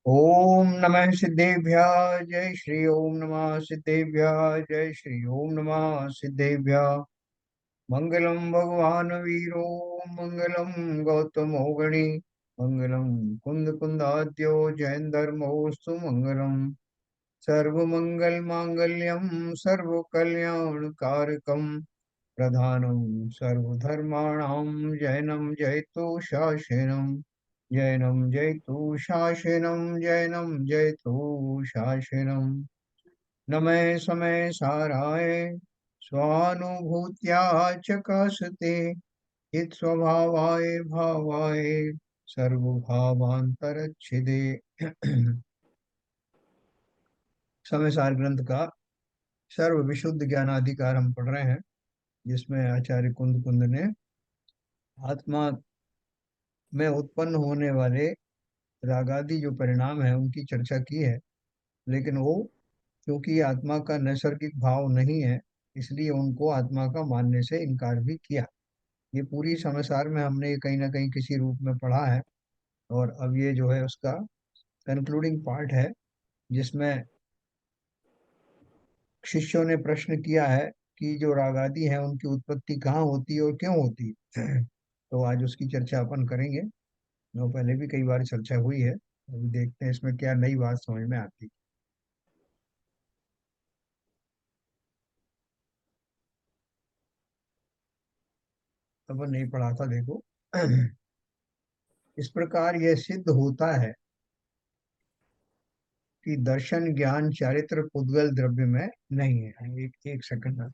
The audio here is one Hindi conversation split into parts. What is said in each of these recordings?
ओम नमः सिद्धेभ्य। जय श्री ओम नमः सिद्धेभ्य। जय श्री ओम नमः सिद्धेभ्य। मंगलम भगवान वीरो मंगलम गौतमो गणि मंगलम कुंद कुंदाद्यो जैन धर्मोस्तु मंगलम। सर्वमंगल मांगल्यम सर्व कल्याण कारकम प्रधानम सर्वधर्माणां जैनम जयतु शासनम। जैनम जयतु शासनम जैनम जयतु शासनम। नमः समय साराय स्वानुभूत्या चकासते इत स्वभावाय भावाय सर्वभावांतरच्छिदे। समय सार ग्रंथ का सर्व विशुद्ध ज्ञानाधिकार हम पढ़ रहे हैं, जिसमें आचार्य कुंद कुंद ने आत्मा में उत्पन्न होने वाले रागादि जो परिणाम है उनकी चर्चा की है। लेकिन वो, क्योंकि ये आत्मा का नैसर्गिक भाव नहीं है, इसलिए उनको आत्मा का मानने से इनकार भी किया। ये पूरी समाचार में हमने ये कहीं ना कहीं किसी रूप में पढ़ा है। और अब ये जो है उसका कंक्लूडिंग पार्ट है, जिसमें शिष्यों ने प्रश्न किया है कि जो रागादि है उनकी उत्पत्ति कहाँ होती है और क्यों होती है। तो आज उसकी चर्चा अपन करेंगे। वो पहले भी कई बार चर्चा हुई है, अभी देखते हैं इसमें क्या नई बात समझ में आती है। अपन नहीं पढ़ा था, देखो। इस प्रकार यह सिद्ध होता है कि दर्शन ज्ञान चारित्र पुद्गल द्रव्य में नहीं है। एक एक सेकंड।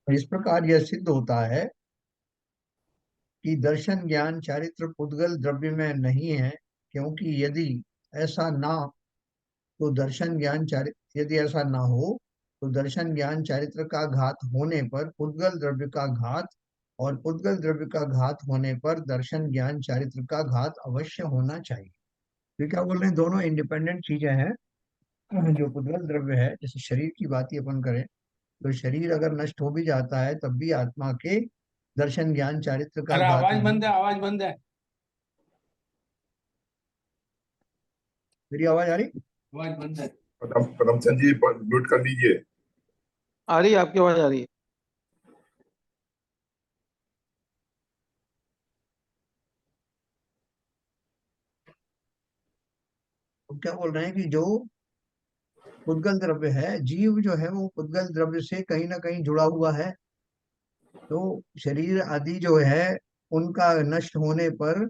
इस प्रकार यह सिद्ध होता है कि दर्शन ज्ञान चारित्र पुद्गल द्रव्य में नहीं है, क्योंकि ऐसा ना यदि ऐसा ना हो तो दर्शन ज्ञान चारित्र का घात होने पर पुद्गल द्रव्य का घात, और पुद्गल द्रव्य का घात होने पर दर्शन ज्ञान चारित्र का घात अवश्य होना चाहिए। तो क्या बोल रहे हैं, दोनों इंडिपेंडेंट चीजें हैं। जो पुद्गल द्रव्य है, जैसे शरीर की बात ही अपन करें, तो शरीर अगर नष्ट हो भी जाता है तब भी आत्मा के दर्शन ज्ञान चारित्र का अरे घात आवाज नहीं। बंद है, आवाज बंद है। मेरी आवाज आ रही? आवाज बंद है। पदम चंद जी म्यूट कर दीजिए। आ रही है, आपकी आवाज आ रही है। तो क्या बोल रहे हैं कि जो पुद्गल द्रव्य है, जीव जो है वो पुद्गल द्रव्य से कहीं ना कहीं जुड़ा हुआ है। तो शरीर आदि जो है उनका नष्ट होने पर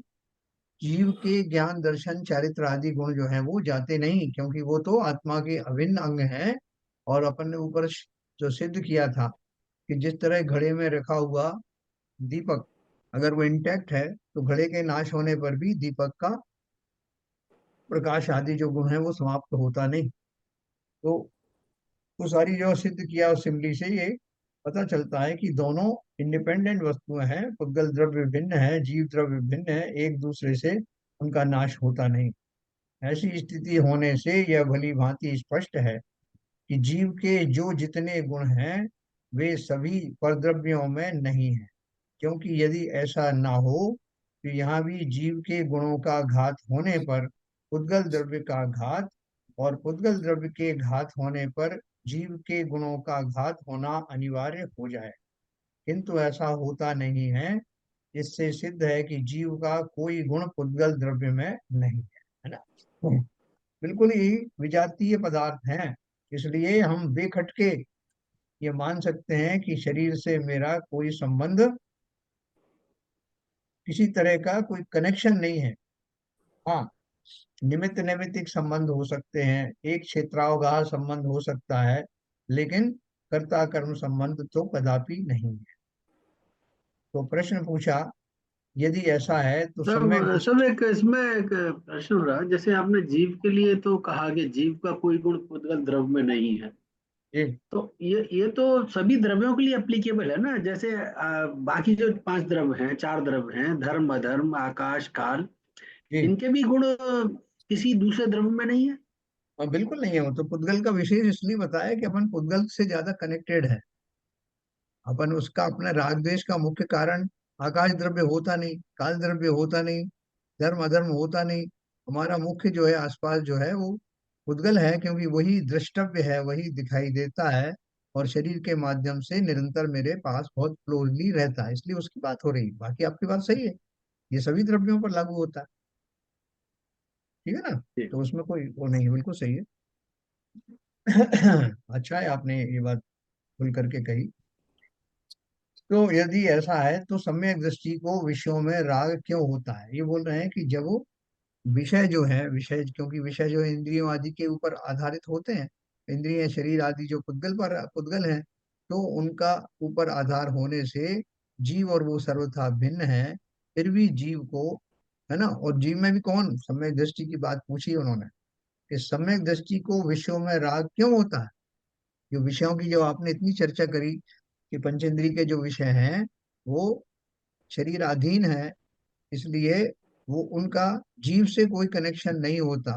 जीव के ज्ञान दर्शन चारित्र आदि गुण जो है वो जाते नहीं, क्योंकि वो तो आत्मा के अभिन्न अंग हैं। और अपन ने ऊपर जो सिद्ध किया था कि जिस तरह घड़े में रखा हुआ दीपक, अगर वो इंटैक्ट है तो घड़े के नाश होने पर भी दीपक का प्रकाश आदि जो गुण है वो समाप्त होता नहीं। तो वो सारी जो सिद्ध किया उस सिमली से ये पता चलता है कि दोनों इंडिपेंडेंट वस्तुएं हैं। पुद्गल द्रव्य भिन्न है, जीव द्रव्य भिन्न है, एक दूसरे से उनका नाश होता नहीं। ऐसी स्थिति होने से यह भली भांति स्पष्ट है कि जीव के जो जितने गुण हैं वे सभी परद्रव्यों में नहीं है। क्योंकि यदि ऐसा ना हो तो यहाँ भी जीव के गुणों का घात होने पर पुद्गल द्रव्य का घात, और पुद्गल द्रव्य के घात होने पर जीव के गुणों का घात होना अनिवार्य हो जाए। किंतु ऐसा होता नहीं है। इससे सिद्ध है कि जीव का कोई गुण पुद्गल द्रव्य में नहीं है ना। बिल्कुल ही विजातीय पदार्थ हैं। इसलिए हम बेखटके ये मान सकते हैं कि शरीर से मेरा कोई संबंध किसी तरह का कोई कनेक्शन नहीं है। हाँ, निमित्त नैमित्तिक संबंध हो सकते हैं, एक क्षेत्रावगाह संबंध हो सकता है, लेकिन कर्ता कर्म संबंध तो कदापि नहीं है। तो प्रश्न पूछा, यदि ऐसा है तो सम्यक सब सब एक इसमें एक प्रश्न हो रहा है, जैसे आपने जीव के लिए तो कहा कि जीव का कोई गुण पुद्गल द्रव्य में नहीं है। जी तो ये तो सभी द्रव्यों के लिए एप्लीकेबल है ना। जैसे बाकी जो पांच द्रव्य हैं, चार द्रव्य हैं, धर्म अधर्म आकाश काल, जी। इनके भी गुण किसी दूसरे द्रव्य में नहीं है। और बिल्कुल नहीं है, वो तो पुद्गल का विशेष इसलिए बताया कि अपन पुद्गल से ज्यादा कनेक्टेड है। अपन उसका अपने राग द्वेष का मुख्य कारण आकाश द्रव्य होता नहीं, काल द्रव्य होता नहीं, धर्म अधर्म होता नहीं। हमारा मुख्य जो है आसपास जो है वो पुद्गल है, क्योंकि वही द्रष्टव्य है, वही दिखाई देता है और शरीर के माध्यम से निरंतर मेरे पास बहुत क्लोजली रहता है, इसलिए उसकी बात हो रही है। बाकी आपकी बात सही है, ये सभी द्रव्यों पर लागू होता है। ठीक है ना? जी। तो उसमें कोई वो नहीं है, बिल्कुल सही है। अच्छा है आपने ये बात खुल करके कही। तो यदि ऐसा है तो सम्यक दृष्टि को विषयों में राग क्यों होता है? ये बोल रहे हैं कि जब वो विषय जो है, विषय क्योंकि विषय जो है इंद्रियों आदि के ऊपर आधारित होते हैं, इंद्रिय शरीर आदि जो पुद्गल हैं, तो उनका ऊपर आधार होने से जीव और वो सर्वथा भिन्न है। फिर भी जीव को, है ना, और जीव में भी कौन, सम्यक दृष्टि की बात पूछी उन्होंने कि सम्यक दृष्टि को विषयों में राग क्यों होता है। जो विषयों की जो आपने इतनी चर्चा करी कि पंचेंद्रिय के जो विषय हैं वो शरीर अधीन है, इसलिए वो उनका जीव से कोई कनेक्शन नहीं होता।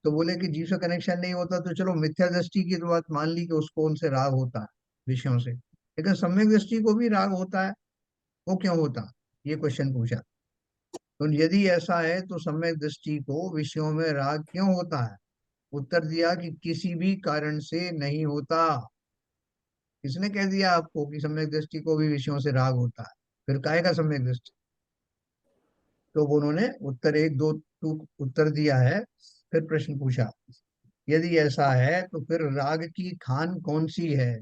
तो बोले कि जीव से कनेक्शन नहीं होता तो चलो मिथ्या दृष्टि की तो बात मान ली कि उसको उनसे राग होता है विषयों से, लेकिन सम्यक दृष्टि को भी राग होता है, वो क्यों होता? ये क्वेश्चन पूछा। तो यदि ऐसा है तो सम्यक दृष्टि को विषयों में राग क्यों होता है? उत्तर दिया कि किसी भी कारण से नहीं होता। किसने कह दिया आपको कि सम्यक दृष्टि को भी विषयों से राग होता है? फिर काहे का सम्यक दृष्टि? तो वो उन्होंने उत्तर एक दो टू उत्तर दिया है। फिर प्रश्न पूछा, यदि ऐसा है तो फिर राग की खान कौन सी है?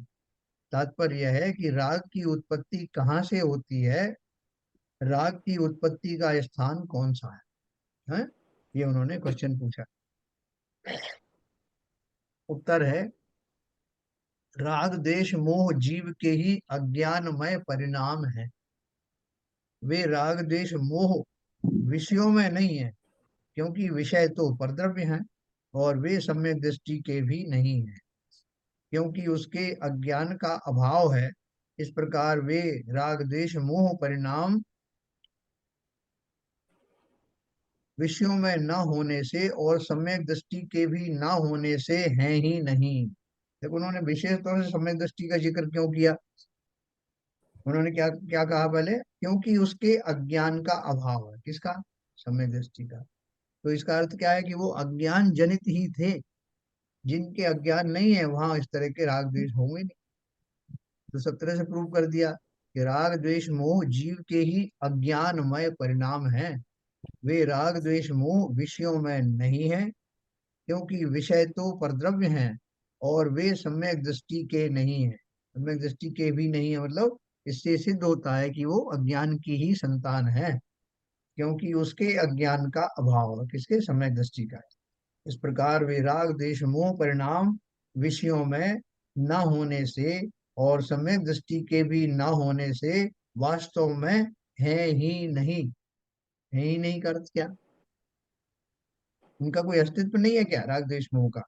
तात्पर्य यह है कि राग की उत्पत्ति कहाँ से होती है, राग की उत्पत्ति का स्थान कौन सा है? ये उन्होंने क्वेश्चन पूछा। उत्तर है, राग देश मोह जीव के ही अज्ञानमय परिणाम है। वे राग देश मोह विषयों में नहीं है, क्योंकि विषय तो परद्रव्य हैं, और वे सम्यक दृष्टि के भी नहीं है, क्योंकि उसके अज्ञान का अभाव है। इस प्रकार वे राग द्वेष मोह परिणाम विषयों में न होने से और सम्यक दृष्टि के भी न होने से हैं ही नहीं। देखो उन्होंने विशेष तौर से सम्यक दृष्टि का जिक्र क्यों किया? उन्होंने क्या क्या कहा पहले? क्योंकि उसके अज्ञान का अभाव है। किसका? सम्यक दृष्टि का। तो इसका अर्थ क्या है कि वो अज्ञान जनित ही थे। जिनके अज्ञान नहीं है वहां इस तरह के राग द्वेष होंगे नहीं। तो सब तरह से प्रूव कर दिया कि राग द्वेष मोह जीव के ही अज्ञानमय परिणाम हैं। वे राग द्वेष मोह विषयों में नहीं है, क्योंकि विषय तो परद्रव्य हैं, और वे सम्यक दृष्टि के नहीं है। सम्यक दृष्टि के भी नहीं है, मतलब इससे सिद्ध होता है कि वो अज्ञान की ही संतान है, क्योंकि उसके अज्ञान का अभाव है। किसके? सम्यक दृष्टि का। इस प्रकार वे राग देश मोह परिणाम विषयों में न होने से और सम्यक दृष्टि के भी न होने से वास्तव में है ही नहीं। है ही नहीं का अर्थ क्या? उनका कोई अस्तित्व नहीं है क्या राग देश मोह का?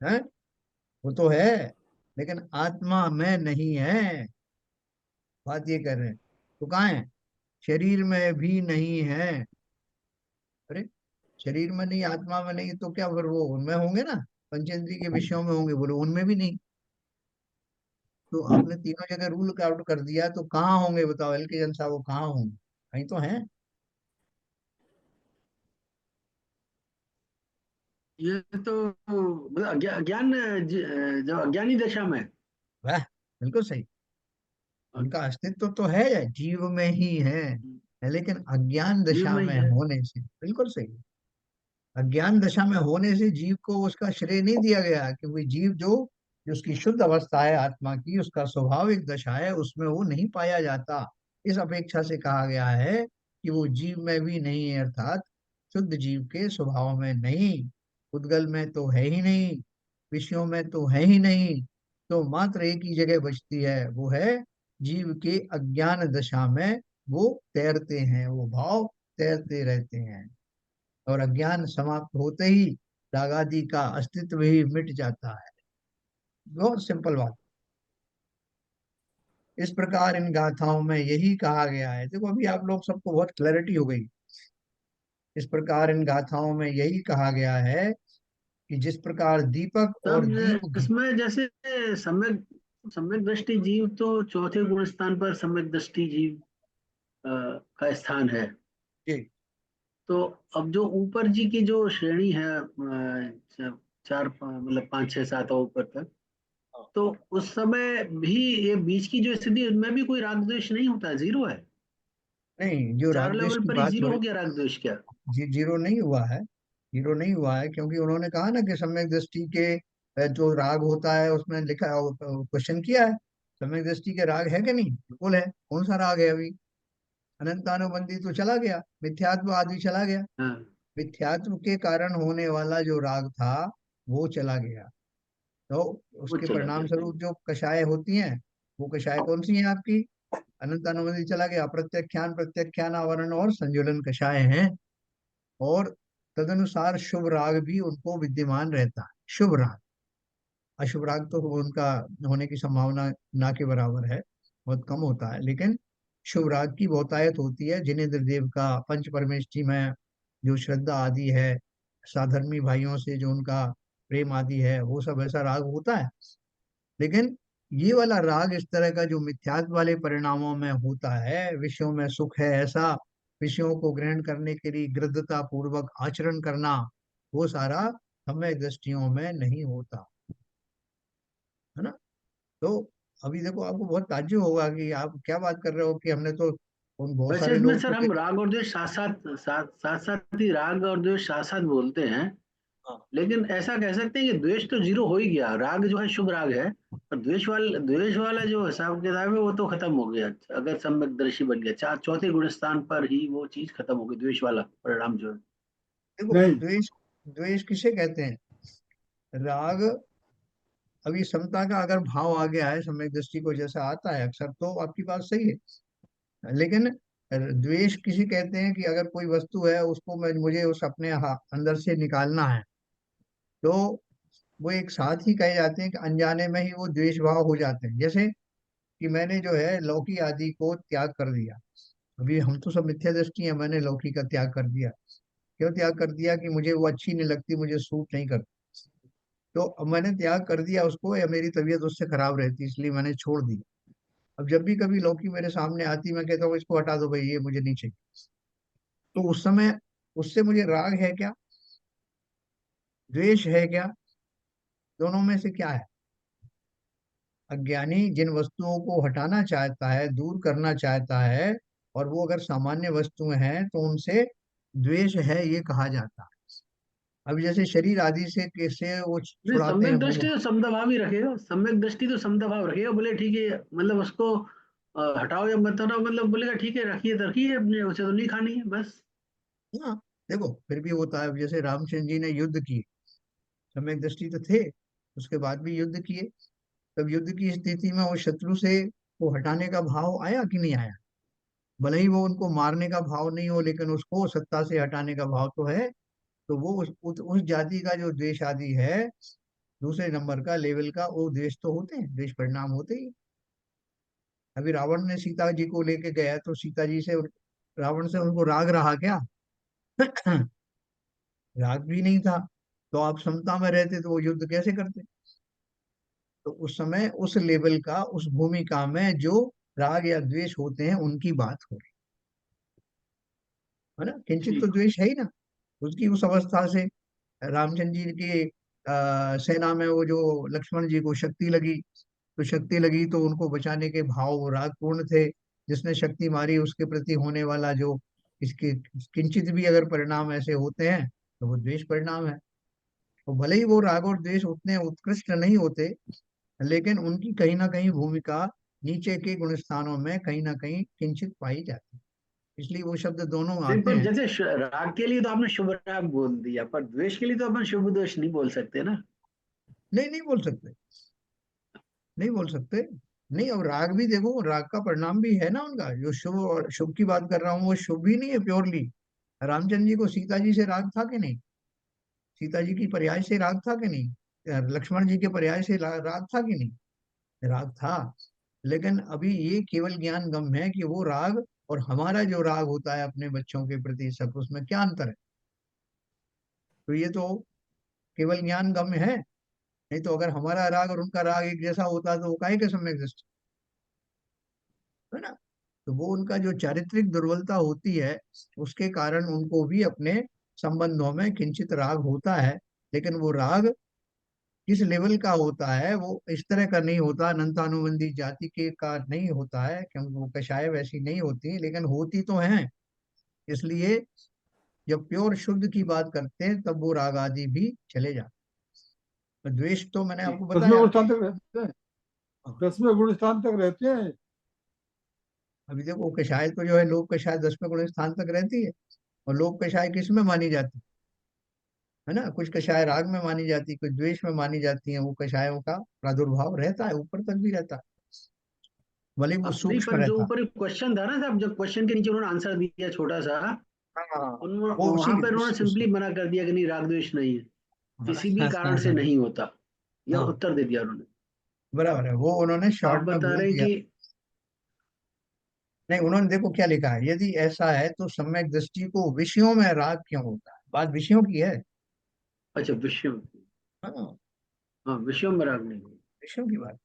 है, वो तो है, लेकिन आत्मा में नहीं है। बात ये कर रहे हैं। तो कहाँ है? शरीर में भी नहीं है। अरे, शरीर में नहीं, आत्मा में नहीं, तो क्या फिर वो उनमें होंगे ना? पंचेंद्रिय के विषयों में होंगे, बोले उनमें भी नहीं। तो आपने तीनों जगह रूल आउट कर दिया, तो कहाँ होंगे बताओ? एल के जन साहब वो कहाँ होंगे? कहीं तो है। ये तो मतलब अज्ञान जो अज्ञानी दशा में। वाह, बिल्कुल सही। उनका अस्तित्व तो है, जीव में ही है, लेकिन अज्ञान जीव दशा में ही में है। होने से, बिल्कुल सही, अज्ञान दशा में होने से जीव को उसका श्रेय नहीं दिया गया, क्योंकि जीव जो जो उसकी शुद्ध अवस्था है आत्मा की, उसका स्वाभाविक दशा है, उसमें वो नहीं पाया जाता। इस अपेक्षा से कहा गया है कि वो जीव में भी नहीं है, अर्थात शुद्ध जीव के स्वभाव में नहीं, उद्गल में तो है ही नहीं, विषयों में तो है ही नहीं। तो मात्र एक ही जगह बचती है, वो है जीव के अज्ञान दशा में वो तैरते हैं, वो भाव तैरते रहते हैं। और अज्ञान समाप्त होते ही रागादि का अस्तित्व ही मिट जाता है। बहुत सिंपल बात। इस प्रकार इन गाथाओं में यही कहा गया है। देखो अभी आप लोग सबको बहुत क्लैरिटी हो गई। इस प्रकार इन गाथाओं में यही कहा गया है कि जिस प्रकार दीपक और दीप तब इसमें जैसे सम्यक सम्यक दृष्टि जीव तो चौथे गुण स्थान पर सम्यक दृष्टि जीव का स्थान है। के तो अब जो ऊपर जी की जो श्रेणी है चार मतलब 5 6 7 और ऊपर तक, तो उस समय भी ये बीच की जो स्थिति है उनमें भी कोई राग द्वेष नहीं होता, जीरो है। नहीं, जो चार राग द्वेष लेवल की पर ही बात हो जीरो हो रही, गया राग द्वेष क्या? जीरो नहीं हुआ है। जीरो नहीं हुआ है क्योंकि उन्होंने कहा ना कि सम्यक दृष्टि के जो राग होता है उसमें लिखा, क्वेश्चन किया है, सम्यक दृष्टि के राग है कि नहीं? बिल्कुल है। कौन सा राग है? अभी अनंतानुबंधी तो चला गया, मिथ्यात्व आदि चला गया। हाँ, मिथ्यात्व के कारण होने वाला जो राग था वो चला गया। तो वो उसके चला परिणाम गया स्वरूप कहीं। जो कषाय होती हैं, वो कषाय कौन सी है आपकी? अनंतानुबंधी चला गया, प्रत्याख्यान, प्रत्याख्यान आवरण और संजुलन कषाय हैं। और तदनुसार शुभ राग भी उनको विद्यमान रहता है। शुभ राग, अशुभ राग तो उनका होने की संभावना ना के बराबर है, बहुत कम होता है। लेकिन शुभ राग की बहुतायत होती है। जिनेन्द्र देव का पंच परमेष्ठी में जो श्रद्धा आदि है, साधर्मी भाइयों से जो उनका प्रेम आदि है, वो सब ऐसा राग होता है। लेकिन ये वाला राग इस तरह का जो मिथ्यात्व वाले परिणामों में होता है, विषयों में सुख है ऐसा, विषयों को ग्रहण करने के लिए गृद्धता पूर्वक आचरण करना, वो सारा हमें दृष्टियों में नहीं होता है ना। तो अभी देखो आपको बहुत ताज्जुब होगा कि आप क्या बात कर रहे हो कि हमने तो उन बहुत वैसे सारे इसमें लोग सर तो हम राग और द्वेष साथ साथ साथ साथ ही राग और द्वेष साथ साथ बोलते हैं। हाँ, लेकिन ऐसा कह सकते हैं कि द्वेष तो जीरो हो ही गया, राग जो है शुभ राग है। और द्वेष वाला जो हिसाब किताब है वो तो खत्म हो गया। अगर सम्यक दर्शी बन गया चौथे गुण स्थान पर ही वो चीज खत्म हो गई, द्वेष वाला परिणाम जो है। देखो नहीं। द्वेष, द्वेष किसे कहते हैं? राग, अभी समता का अगर भाव आ गया है सम्यक दृष्टि को जैसा आता है अक्सर, तो आपकी बात सही है। लेकिन द्वेष किसे कहते हैं कि अगर कोई वस्तु है उसको मैं मुझे उस अपने अंदर से निकालना है, तो वो एक साथ ही कहे जाते हैं कि अनजाने में ही वो द्वेष भाव हो जाते हैं। जैसे कि मैंने जो है लौकी आदि को त्याग कर दिया। अभी हम तो सब मिथ्या दृष्टि है, मैंने लौकी का त्याग कर दिया। क्यों त्याग कर दिया? कि मुझे वो अच्छी नहीं लगती, मुझे सूट नहीं करती। तो अब मैंने त्याग कर दिया उसको, या मेरी तबीयत उससे खराब रहती, इसलिए मैंने छोड़ दिया। अब जब भी कभी लौकी मेरे सामने आती, मैं कहता हूँ इसको हटा दो भाई, ये मुझे नहीं चाहिए। तो उस समय उससे मुझे राग है क्या, द्वेष है क्या? दोनों में से क्या है? अज्ञानी जिन वस्तुओं को हटाना चाहता है, दूर करना चाहता है, और वो अगर सामान्य वस्तुएं हैं तो उनसे द्वेष है ये कहा जाता है। अब जैसे शरीर आदि से कैसे वो नहीं, छुड़ाते हैं सम्यक वो। दृष्टि तो समताभाव ही रखेगा, सम्यक दृष्टि तो समताभाव रखेगा। बोले ठीक है, मतलब उसको हटाओ या मत हटाओ, मतलब बोलेगा ठीक है रखिए तो रखिए, अपने उसे तो नहीं खानी है बस। हाँ, देखो फिर भी होता है। जैसे रामचंद्र जी ने युद्ध किए, सम्यक दृष्टि तो थे, उसके बाद भी युद्ध किए। तब युद्ध की स्थिति में वो शत्रु से वो हटाने का भाव आया कि नहीं आया? भले ही वो उनको मारने का भाव नहीं हो, लेकिन उसको सत्ता से हटाने का भाव तो है। तो वो उस जाति का जो द्वेष आदि है, दूसरे नंबर का लेवल का, वो द्वेष तो होते हैं, द्वेष परिणाम होते ही। अभी रावण ने सीता जी को लेके गया, तो सीता जी से रावण से उनको राग रहा क्या? राग भी नहीं था। तो आप समता में रहते तो वो युद्ध कैसे करते? तो उस समय उस लेवल का, उस भूमिका में जो राग या द्वेष होते हैं उनकी बात हो रही है ना। किंचित तो ठीक। द्वेष है ही ना उसकी, उस अवस्था से। रामचंद्र जी की सेना में वो जो लक्ष्मण जी को शक्ति लगी, तो शक्ति लगी तो उनको बचाने के भाव वो रागपूर्ण थे। जिसने शक्ति मारी उसके प्रति होने वाला जो इसके किंचित भी अगर परिणाम ऐसे होते हैं, तो वो द्वेष परिणाम है। तो भले ही वो राग और द्वेष उतने उत्कृष्ट नहीं होते, लेकिन उनकी कहीं ना कहीं भूमिका नीचे के गुण स्थानों में कहीं ना कहीं किंचित पाई जाती है। इसलिए वो शब्द दोनों नहीं, आते पर हैं। जैसे राग के लिए तो आपने शुभ राग बोल दिया, पर द्वेष के लिए तो अपन शुभ द्वेष नहीं बोल सकते ना। नहीं, नहीं बोल सकते, नहीं बोल सकते। नहीं, अब राग भी देखो, राग का परिणाम भी है ना उनका, जो शुभ और शुभ की बात कर रहा हूँ वो शुभ ही नहीं है प्योरली। रामचंद्र जी को सीता जी से राग था कि नहीं? सीता जी की पर्याय से राग था कि नहीं? लक्ष्मण जी के पर्याय से राग था कि नहीं? राग था। लेकिन अभी ये केवल ज्ञान गम है कि वो राग और हमारा जो राग होता है अपने बच्चों के प्रति सब, उसमें क्या अंतर है? तो ये तो केवल ज्ञान गम है। नहीं तो अगर हमारा राग और उनका राग एक जैसा होता तो वो काहे के सम्यक दृष्टि, है ना? तो वो उनका जो चारित्रिक दुर्बलता होती है, उसके कारण उनको भी अपने संबंधों में किंचित राग होता है। लेकिन वो राग किस लेवल का होता है, वो इस तरह का नहीं होता, अनंतानुबंधी जाति के का नहीं होता है, क्योंकि वो कषाय वैसी नहीं होती, लेकिन होती तो हैं। इसलिए जब प्योर शुद्ध की बात करते हैं तब वो राग आदि भी चले जाते हैं। द्वेष तो मैंने जी। आपको दसवें बताया। गुण स्थान तक रहते हैं। 10वें गुण स्थान तक रहते हैं। अभी देखो कषाय तो जो है, लोक कषाय 10वें गुण स्थान तक रहती है। और लोक कषाय किस में मानी जाती है ना? कुछ कषाय राग में मानी जाती, कुछ द्वेष में मानी जाती है। वो कषायों का प्रादुर्भाव रहता है, ऊपर तक भी रहता है, भले ही वो नहीं, सूक्ष्म पर जो रहता है। ऊपर क्वेश्चन था ना साहब, जब क्वेश्चन के नीचे उन्होंने आंसर दिया छोटा सा, हाँ, उन वो वहां उसी पर उन्होंने उस सिंपली मना कर दिया कि नहीं, राग द्वेष नहीं है, किसी भी हाँ, कारण हाँ, से हाँ, नहीं होता, यह हाँ, उत्तर दे दिया उन्होंने। बराबर है, वो उन्होंने तो आप शॉर्ट में बता बोल रहे हैं दिया। कि नहीं, उन्होंने देखो क्या लिखा है, यदि ऐसा है तो सम्यक दृष्टि को विषयों में राग क्यों होता है? बात विषयों की है। अच्छा, विषय, हाँ, हाँ, विषयों में राग नहीं है। विषयों की बात।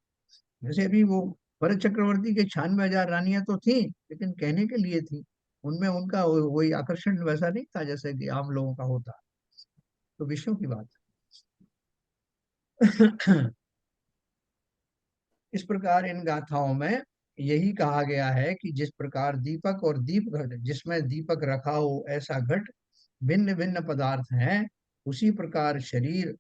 जैसे अभी वो भरत चक्रवर्ती के 96,000 रानियां तो थी, लेकिन कहने के लिए थी। उनमें उनका वही आकर्षण वैसा नहीं था जैसे कि आम लोगों का होता। तो विषयों की बात है। इस प्रकार इन गाथाओं में यही कहा गया है कि जिस प्रकार दीपक और दीप घट, जिसमें दीपक रखा हो ऐसा घट भिन्न भिन्न पदार्थ हैं, उसी प्रकार शरीर,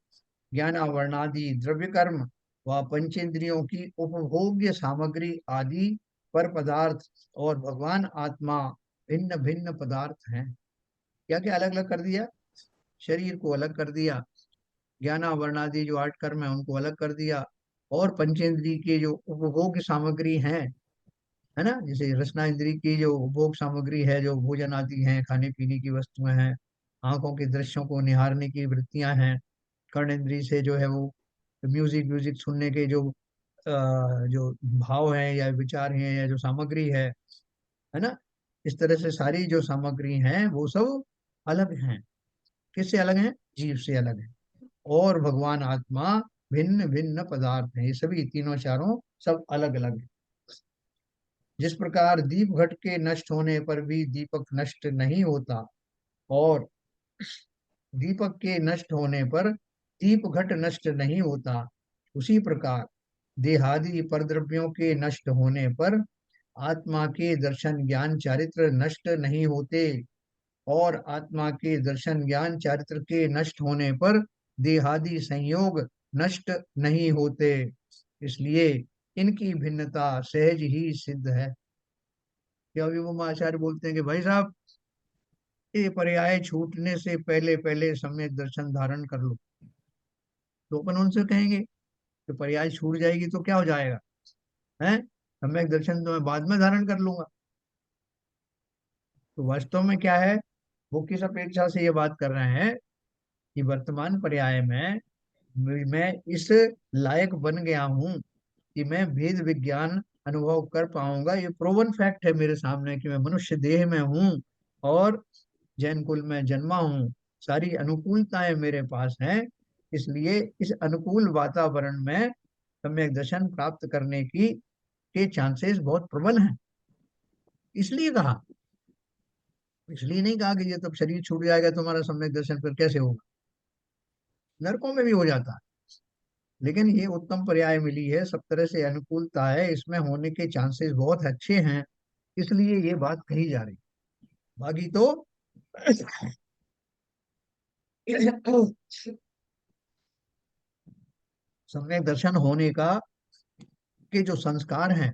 ज्ञानावरणादि द्रव्य कर्म व पंचेंद्रियों की उपभोग्य सामग्री आदि पर पदार्थ और भगवान आत्मा भिन्न भिन्न पदार्थ हैं। क्या क्या अलग अलग कर दिया? शरीर को अलग कर दिया, ज्ञानावरणादि जो आठ कर्म है उनको अलग कर दिया, और पंचेंद्रिय की जो उपभोग्य सामग्री है ना, जैसे रसना इंद्रिय की जो उपभोग सामग्री है, जो भोजन आदि हैं, खाने पीने की वस्तुएं हैं, आंखों के दृश्यों को निहारने की वृत्तियां हैं, कर्ण इंद्रिय से जो है वो म्यूजिक म्यूजिक सुनने के जो भाव हैं या विचार हैं या जो सामग्री है ना, इस तरह से सारी जो सामग्री हैं वो सब अलग हैं। किससे अलग हैं? जीव से अलग है। और भगवान आत्मा भिन्न भिन्न पदार्थ हैं, ये सभी तीनों चारों सब अलग अलग हैं। जिस प्रकार दीप घट के नष्ट होने पर भी दीपक नष्ट नहीं होता, और दीपक के नष्ट होने पर दीप घट नष्ट नहीं होता, उसी प्रकार देहादि परद्रव्यों के नष्ट होने पर आत्मा के दर्शन ज्ञान चारित्र नष्ट नहीं होते, और आत्मा के दर्शन ज्ञान चारित्र के नष्ट होने पर देहादि संयोग नष्ट नहीं होते। इसलिए इनकी भिन्नता सहज ही सिद्ध है। क्या अभी वो आचार्य बोलते हैं कि भाई साहब, ये पर्याय छूटने से पहले पहले सम्यक दर्शन धारण कर लो। तो अपन उनसे कहेंगे कि पर्याय छूट जाएगी तो क्या हो जाएगा? है, सम्यक दर्शन तो मैं बाद में धारण कर लूंगा। तो वास्तव में क्या है, वो किस अपेक्षा से ये बात कर रहे हैं कि वर्तमान पर्याय में मैं इस लायक बन गया हूँ कि मैं भेद विज्ञान अनुभव कर पाऊंगा। ये प्रोवन फैक्ट है मेरे सामने कि मैं मनुष्य देह में हूँ और जैन कुल में जन्मा हूँ, सारी अनुकूलताएं मेरे पास हैं। इसलिए इस अनुकूल वातावरण में सम्यक दर्शन प्राप्त करने की के चांसेस बहुत प्रबल हैं। इसलिए कहा, इसलिए नहीं कहा कि ये तब शरीर छूट जाएगा तुम्हारा सम्यक दर्शन फिर कैसे होगा। नरकों में भी हो जाता है, लेकिन ये उत्तम पर्याय मिली है, सब तरह से अनुकूलता है, इसमें होने के चांसेस बहुत अच्छे हैं। इसलिए ये बात कही जा रही। बाकी तो सम्यक दर्शन होने का के जो संस्कार हैं,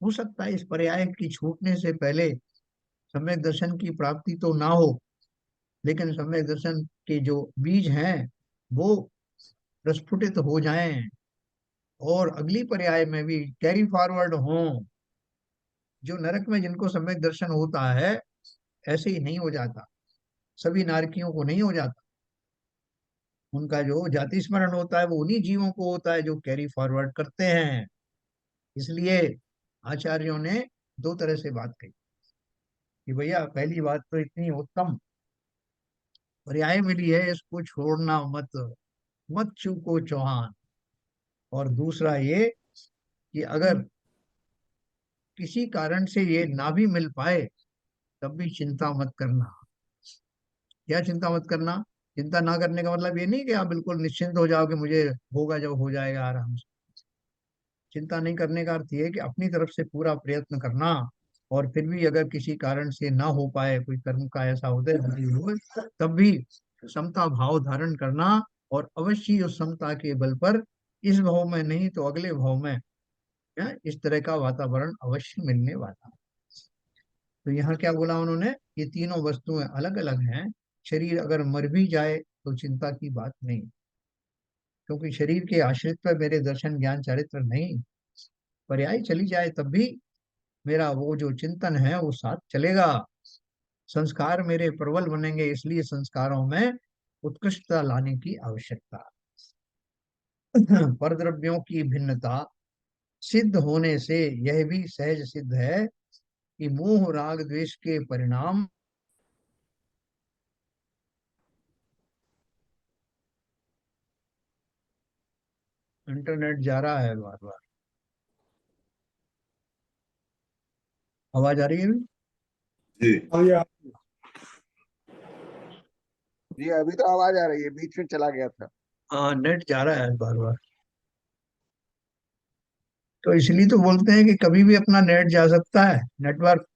हो सकता है इस पर्याय की छूटने से पहले सम्यक दर्शन की प्राप्ति तो ना हो, लेकिन सम्यक दर्शन के जो बीज हैं वो प्रस्फुटित हो जाएं और अगली पर्याय में भी कैरी फॉरवर्ड हों। जो नरक में जिनको सम्यक दर्शन होता है, ऐसे ही नहीं हो जाता, सभी नारकियों को नहीं हो जाता। उनका जो जाति स्मरण होता है वो उन्हीं जीवों को होता है जो कैरी फॉरवर्ड करते हैं। इसलिए आचार्यों ने दो तरह से बात कही कि भैया पहली बात तो इतनी उत्तम पर्याय मिली है, इसको छोड़ना मत, मत चूको चौहान। और दूसरा ये कि अगर किसी कारण से ये ना भी मिल पाए तब भी चिंता मत करना। क्या चिंता मत करना? चिंता ना करने का मतलब ये नहीं कि आप बिल्कुल निश्चिंत हो जाओ कि मुझे होगा, जब हो जाएगा आराम से। चिंता नहीं करने का अर्थ ये है कि अपनी तरफ से पूरा प्रयत्न करना, और फिर भी अगर किसी कारण से ना हो पाए, कोई कर्म का ऐसा होता है तब भी समता भाव धारण करना, और अवश्य उस समता के बल पर इस भाव में नहीं तो अगले भाव में इस तरह का वातावरण अवश्य मिलने वाला। तो यहाँ क्या बोला उन्होंने? ये तीनों वस्तुएं अलग अलग हैं। शरीर अगर मर भी जाए तो चिंता की बात नहीं, क्योंकि शरीर के आश्रित पर मेरे दर्शन ज्ञान चरित्र नहीं। पर्याय चली जाए तब भी मेरा वो जो चिंतन है वो साथ चलेगा। संस्कार मेरे प्रबल बनेंगे, इसलिए संस्कारों में उत्कृष्टता लाने की आवश्यकता। परद्रव्यों की भिन्नता सिद्ध होने से यह भी सहज सिद्ध है कि मोह राग द्वेष के परिणाम। इंटरनेट जा रहा है बार बार, आवाज आ रही है अभी? जी। हाँ ये जी अभी तो आवाज आ रही है, बीच में चला गया था। हाँ, नेट जा रहा है बार बार, तो इसलिए तो बोलते हैं कि कभी भी अपना नेट जा सकता है, नेटवर्क।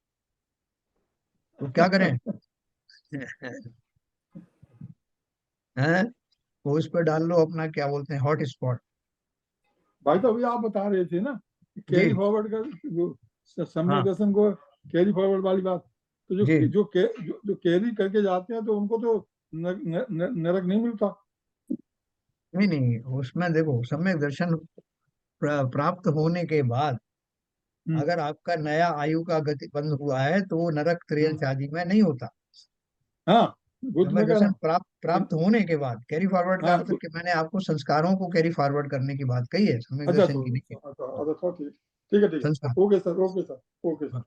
तो क्या करें? हैं? वो उस पर डाल लो अपना, क्या बोलते हैं, हॉट स्पॉट। भाई, तो अभी आप बता रहे थे ना जी। कैरी फॉरवर्ड का, जो सम्यक हाँ दर्शन को कैरी फॉरवर्ड वाली बात। तो जी। जो कैरी करके जाते हैं तो उनको तो नरक नहीं मिलता। नहीं नहीं, उसमें देखो सम्यक दर्शन प्राप्त होने के बाद हम्म, अगर आपका नया आयु का गति बंद हुआ है तो वो नरक हम्म, त्रियंश आदि में नहीं होता। हाँ, वो तो समय मैं कह रहा दर्शन हूँ। प्राप्त होने के बाद कैरी फॉरवर्ड का हाँ अर्थ कि मैंने आपको संस्कारों को कैरी फॉरवर्ड करने की बात कही है, समय अच्छा, दर्शन तो की नहीं है। अच्छा अच्छा अच्छा, ठीक ठीक है, ठीक संस्कार। है। Okay sir, okay sir, okay sir.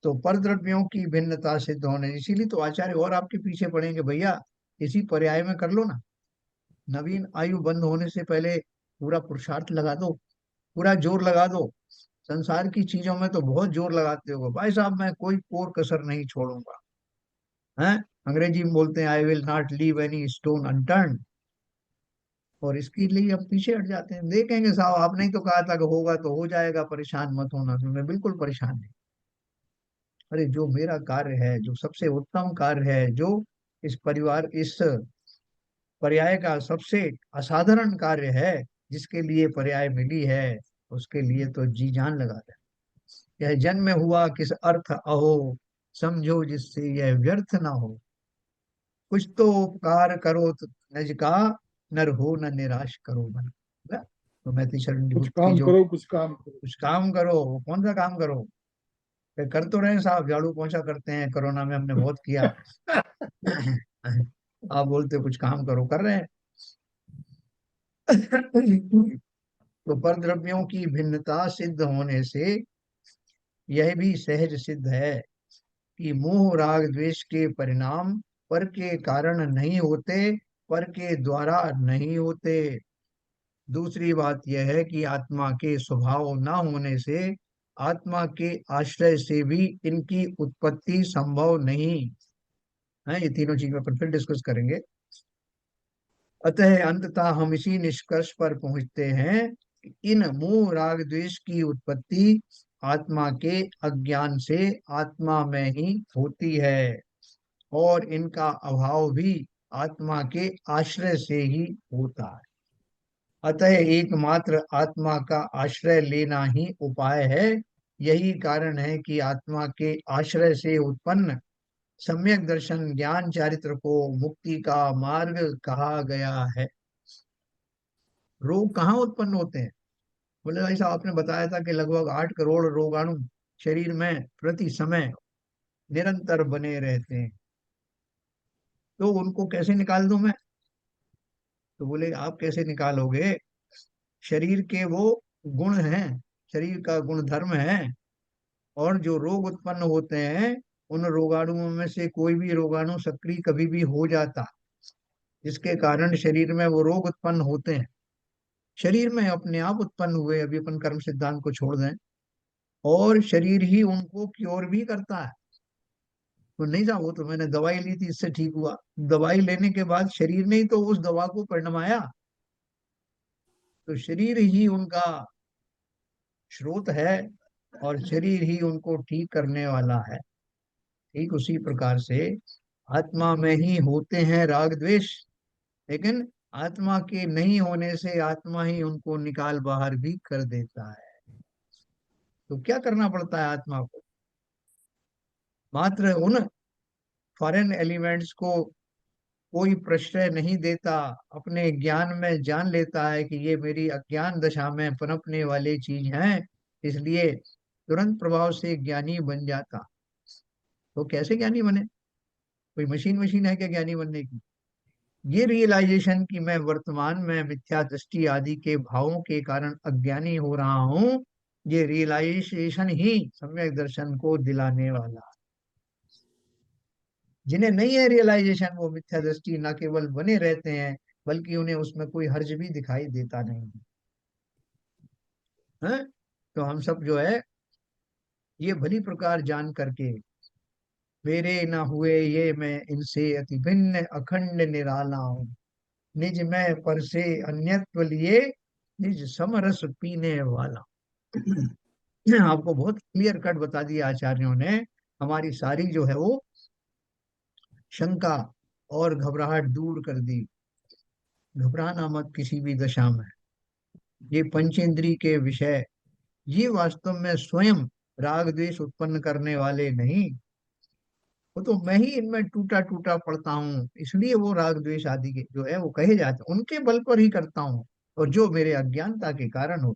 तो परद्रव्यों की भिन्नता सिद्ध होने, इसीलिए तो आचार्य और आपके पीछे पड़ेंगे, भैया इसी पर्याय में कर लो ना। नवीन आयु बंद होने से पहले पूरा पुरुषार्थ लगा दो, पूरा जोर लगा दो। संसार की चीजों में तो बहुत जोर लगाते हो भाई साहब, मैं कोई कोर कसर नहीं छोड़ूंगा। हैं? अंग्रेजी में बोलते हैं I will not leave any stone unturned. और इसके लिए अब पीछे हट जाते हैं, देखेंगे साहब आपने ही तो कहा था कि होगा तो हो जाएगा, परेशान मत होना। तो मैं बिल्कुल परेशान नहीं। अरे जो मेरा कार्य है, जो सबसे उत्तम कार्य है, जो इस परिवार, इस पर्याय का सबसे असाधारण कार्य है, जिसके लिए पर्याय मिली है, उसके लिए तो जी जान लगा दे। यह जन्म हुआ किस अर्थ अहो, समझो जिससे यह व्यर्थ ना हो। कुछ तो उपकार करो तो निज का, नर हो न निराश करो मन। तो मैं शरण कुछ गुप्त की काम जो करो, कुछ काम करो। कुछ काम करो, वो कौन सा काम करो? फिर कर तो रहे हैं साहब, झाड़ू पोंछा करते हैं, कोरोना में हमने बहुत किया। आप बोलते हो कुछ काम करो, कर रहे हैं। तो परद्रव्यों की भिन्नता सिद्ध होने से यह भी सहज सिद्ध है कि मोह राग द्वेष के परिणाम पर के कारण नहीं होते, पर के द्वारा नहीं होते। दूसरी बात यह है कि आत्मा के स्वभाव न होने से आत्मा के आश्रय से भी इनकी उत्पत्ति संभव नहीं है। ये तीनों चीजें अपन फिर डिस्कस करेंगे। अतः अंततः हम इसी निष्कर्ष पर पहुंचते हैं कि इन मोह राग द्वेष की उत्पत्ति आत्मा के अज्ञान से आत्मा में ही होती है, और इनका अभाव भी आत्मा के आश्रय से ही होता है। अतः एकमात्र आत्मा का आश्रय लेना ही उपाय है, यही कारण है कि आत्मा के आश्रय से उत्पन्न सम्यक दर्शन ज्ञान चारित्र को मुक्ति का मार्ग कहा गया है। रोग कहाँ उत्पन्न होते हैं? बोले भाई साहब आपने बताया था कि लगभग 8 करोड़ रोगाणु शरीर में प्रति समय निरंतर बने रहते हैं, तो उनको कैसे निकाल दूं मैं? तो बोले आप कैसे निकालोगे? शरीर के वो गुण हैं, शरीर का गुण धर्म है, और जो रोग उत्पन्न होते हैं उन रोगाणुओं में से कोई भी रोगाणु सक्रिय कभी भी हो जाता, जिसके कारण शरीर में वो रोग उत्पन्न होते हैं। शरीर में अपने आप उत्पन्न हुए, अभी अपन कर्म सिद्धांत को छोड़ दें, और शरीर ही उनको क्योर भी करता है। तो नहीं था वो, तो मैंने दवाई ली थी इससे ठीक हुआ, दवाई लेने के बाद शरीर ने ही तो उस दवा को परिणमाया, तो शरीर ही उनका स्रोत है और शरीर ही उनको ठीक करने वाला है। ठीक उसी प्रकार से आत्मा में ही होते हैं राग द्वेष, लेकिन आत्मा के नहीं होने से आत्मा ही उनको निकाल बाहर भी कर देता है। तो क्या करना पड़ता है आत्मा को? मात्र उन फॉरेन एलिमेंट्स को कोई प्रश्रय नहीं देता, अपने ज्ञान में जान लेता है कि ये मेरी अज्ञान दशा में पनपने वाली चीज हैं, इसलिए तुरंत प्रभाव से ज्ञानी बन जाता। तो कैसे ज्ञानी बने? कोई मशीन मशीन है क्या ज्ञानी बनने की? ये रियलाइजेशन कि मैं वर्तमान में मिथ्या दृष्टि आदि के भावों के कारण अज्ञानी हो रहा हूँ, ये रियलाइजेशन ही सम्यक दर्शन को दिलाने वाला। जिन्हें नहीं है रियलाइजेशन, वो मिथ्या दृष्टि न केवल बने रहते हैं, बल्कि उन्हें उसमें कोई हर्ज भी दिखाई देता नहीं है। तो हम सब जो है ये भली प्रकार जान करके, मेरे न हुए ये मैं इनसे अति भिन्न अखंड निराला हूँ, निज में पर से अन्यत्व लिए निज समरस पीने वाला। आपको बहुत क्लियर कट बता दिया आचार्यों ने, हमारी सारी जो है वो शंका और घबराहट दूर कर दी। घबराना मत किसी भी दशा में। ये पंचेंद्री के विषय, ये वास्तव में स्वयं राग द्वेष उत्पन्न करने वाले नहीं, वो तो मैं ही इनमें टूटा टूटा पड़ता हूँ, इसलिए वो राग द्वेष आदि के जो है वो कहे जाते हैं, उनके बल पर ही करता हूँ, और जो मेरे अज्ञानता के कारण हो।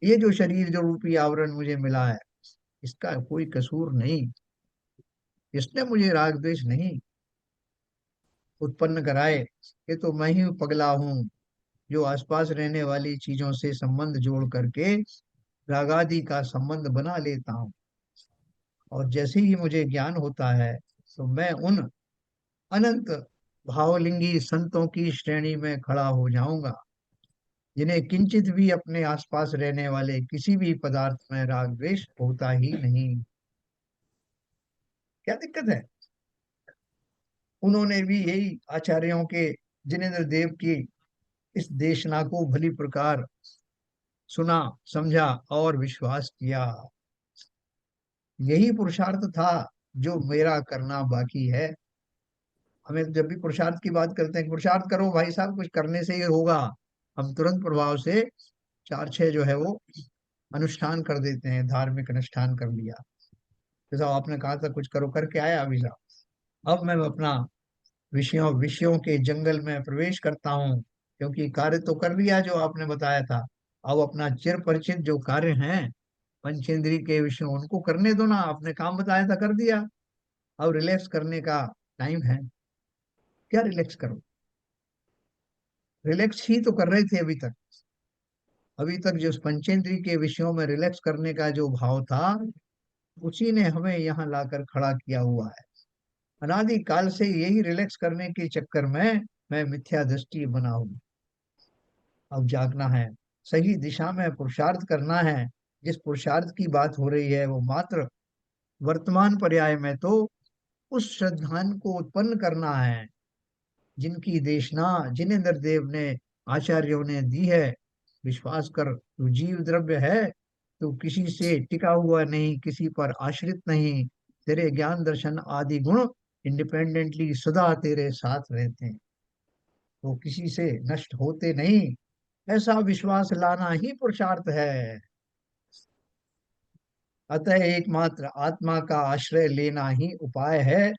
ये जो शरीर जो रूपी आवरण मुझे मिला है, इसका कोई कसूर नहीं, इसने मुझे राग द्वेष नहीं उत्पन्न कराए। ये तो मैं ही पगला हूँ, जो आसपास रहने वाली चीजों से संबंध जोड़ करके रागादि का संबंध बना लेता हूँ, और जैसे ही मुझे ज्ञान होता है तो मैं उन अनंत भावलिंगी संतों की श्रेणी में खड़ा हो जाऊंगा, जिन्हें किंचित भी अपने आसपास रहने वाले किसी भी पदार्थ में राग द्वेष होता ही नहीं। क्या दिक्कत है? उन्होंने भी यही आचार्यों के, जिनेन्द्र देव की इस देशना को भली प्रकार सुना, समझा और विश्वास किया। यही पुरुषार्थ था जो मेरा करना बाकी है। हमें जब भी पुरुषार्थ की बात करते हैं, पुरुषार्थ करो भाई साहब, कुछ करने से ही होगा, हम तुरंत प्रभाव से 4-6 जो है वो अनुष्ठान कर देते हैं, धार्मिक अनुष्ठान कर लिया। जैसा आपने कहा था कुछ करो, करके आया अभी साहब, अब मैं अपना विषयों विषयों के जंगल में प्रवेश करता हूँ, क्योंकि कार्य तो कर लिया जो आपने बताया था। अब अपना चिर परिचित जो कार्य हैं पंचेंद्रिय के विषय, उनको करने दो ना, आपने काम बताया था कर दिया, अब रिलैक्स करने का टाइम है। क्या रिलैक्स करो? रिलैक्स ही तो कर रहे थे अभी तक। अभी तक जो पंचेंद्रिय के विषयों में रिलैक्स करने का जो भाव था, उसी ने हमें यहाँ लाकर खड़ा किया हुआ है। अनादि काल से यही रिलैक्स करने के चक्कर में मैं मिथ्या दृष्टि बना हूं। अब जागना है, सही दिशा में पुरुषार्थ करना है। जिस पुरुषार्थ की बात हो रही है वो मात्र वर्तमान पर्याय में तो उस श्रद्धान को उत्पन्न करना है, जिनकी देशना जिनेन्द्र देव ने, आचार्यों ने दी है। विश्वास कर, तू जीव द्रव्य है, तू किसी से टिका हुआ नहीं, किसी पर आश्रित नहीं, तेरे ज्ञान दर्शन आदि गुण इंडिपेंडेंटली सदा तेरे साथ रहते हैं, वो किसी से नष्ट होते नहीं। ऐसा विश्वास लाना ही पुरुषार्थ है। अतः एकमात्र आत्मा का आश्रय लेना ही उपाय है।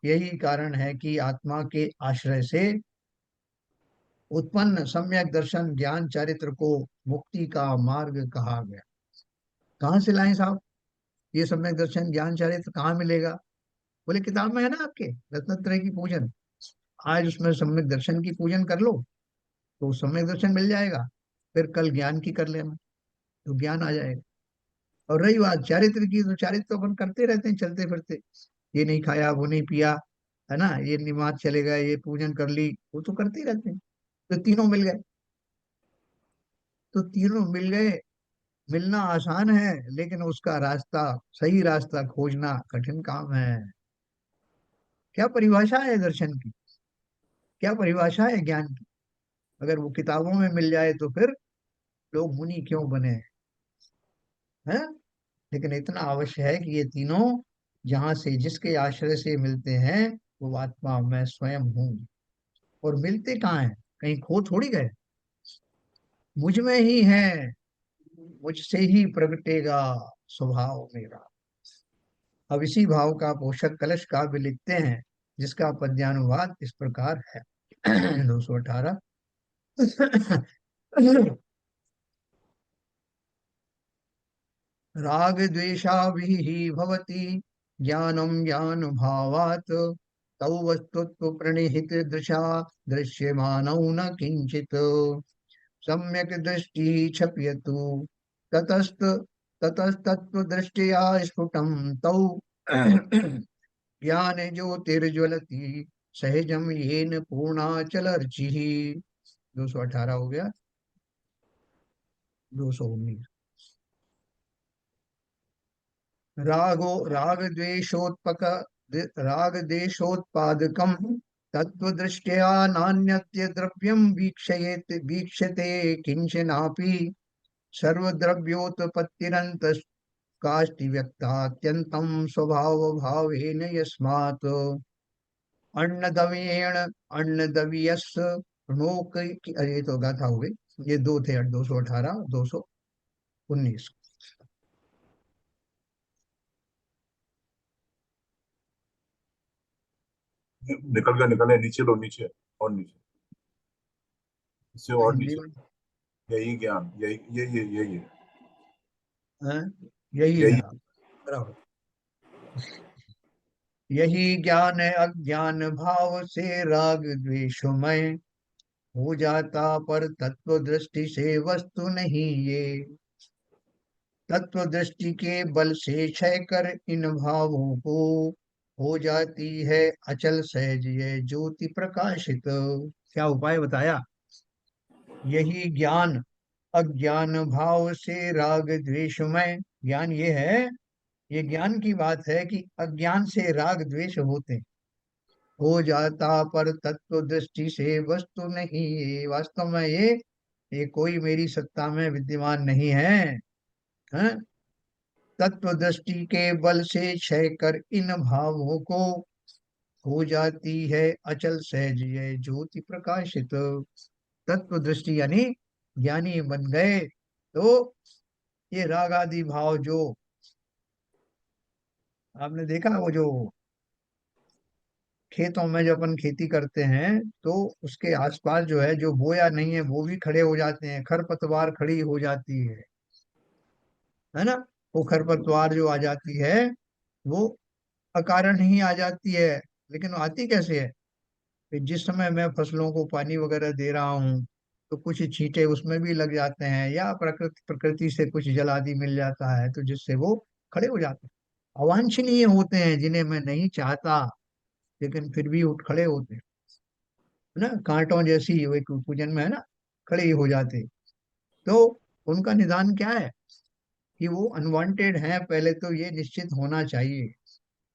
यही कारण है कि आत्मा के आश्रय से उत्पन्न सम्यक दर्शन ज्ञान चरित्र को मुक्ति का मार्ग कहा गया। कहाँ से लाएं साहब ये सम्यक दर्शन ज्ञान चरित्र, कहाँ मिलेगा? बोले किताब में है ना आपके, रत्नत्रय की पूजन। आज उसमें सम्यक दर्शन की पूजन कर लो तो सम्यक दर्शन मिल जाएगा। फिर कल ज्ञान की कर लेना तो ज्ञान आ जाएगा। और रही बात चारित्र की, तो चारित्र तो अपन करते रहते हैं चलते फिरते। ये नहीं खाया, वो नहीं पिया, है ना, ये निमाज चले गए, ये पूजन कर ली, वो तो करते ही रहते हैं। तो तीनों मिल गए। तो तीनों मिल गए, मिलना आसान है, लेकिन उसका रास्ता, सही रास्ता खोजना कठिन काम है। क्या परिभाषा है दर्शन की, क्या परिभाषा है ज्ञान की? अगर वो किताबों में मिल जाए तो फिर लोग मुनि क्यों बने हैं? लेकिन इतना अवश्य है कि ये तीनों जहां से, जिसके आश्रय से मिलते हैं, वो आत्मा मैं स्वयं हूँ। और मिलते कहाँ हैं? कहीं खो थोड़ी गए, मुझ में ही है, मुझसे ही प्रगटेगा स्वभाव मेरा। अब इसी भाव का पोषक कलश काव्य लिखते हैं, जिसका पद्यानुवाद इस प्रकार है। 218। राग द्वेषाभिः भवति ज्ञानं ज्ञान भावात्, तौ वस्तुत्व प्रणिहित दृशा दृश्यमानौ न किंचित। सम्यक दृष्टि क्षप्यतु ततस्त ततस्तत्व दृष्टिया स्फुटं तौ। ज्ञान ज्योतिर्ज्वलति सहजम येन पूर्णाचलर्चिः। 218 हो गया। 219। रागो राग द्वेषोत्पक राग देशोत्पादकम तत्वदृष्ट्या नान्यत्य द्रव्यम वीक्षयेत वीक्षते किंचनापि। सर्वद्रव्योत्पत्तिरन्त काष्टि व्यक्तात्यन्तं स्वभाव भावेन यस्मात्। अन्नदव्येण अन्नदव्यस्य णोक ये तो गाथा हो गई। ये दो थे, 218 219। निकल गया, निकल गया, नीचे लो, नीचे और नीचे, इससे और हिंदी नीचे। में यही ज्ञान, यही यही है, है, यही यही। है बराबर। यही ज्ञान है अज्ञान भाव से राग द्वेषमय हो जाता, पर तत्व दृष्टि से वस्तु नहीं ये। तत्व दृष्टि के बल से क्षय कर इन भावों को हो जाती है अचल सहज ये ज्योति प्रकाशित। क्या उपाय बताया? यही ज्ञान अज्ञान भाव से राग द्वेषमय, ज्ञान ये है, ये ज्ञान की बात है कि अज्ञान से राग द्वेष होते हो जाता, पर तत्व दृष्टि से वस्तु नहीं है। वास्तव में ये कोई मेरी सत्ता में विद्यमान नहीं है, हैं? तत्व दृष्टि के बल से क्षय कर इन भावों को हो जाती है अचल सहज ये ज्योति प्रकाशित। तत्व दृष्टि यानी ज्ञानी बन गए तो ये राग आदि भाव जो आपने देखा, वो जो खेतों में जो अपन खेती करते हैं, तो उसके आसपास जो है, जो बोया नहीं है वो भी खड़े हो जाते हैं, खरपतवार खड़ी हो जाती है ना। वो खरपतवार जो आ जाती है, वो अकारण ही आ जाती है। लेकिन वो आती कैसे है? कि जिस समय मैं फसलों को पानी वगैरह दे रहा हूँ, तो कुछ छींटे उसमें भी लग जाते हैं, या प्रकृति प्रकृति से कुछ जल आदि मिल जाता है, तो जिससे वो खड़े हो जाते हैं। अवांछनीय होते हैं, जिन्हें मैं नहीं चाहता, लेकिन फिर भी उठ खड़े होते हैं, है ना। कांटों जैसी वो एक पूजन में है ना, खड़े ही हो जाते। तो उनका निदान क्या है? कि वो अनवांटेड है, पहले तो ये निश्चित होना चाहिए।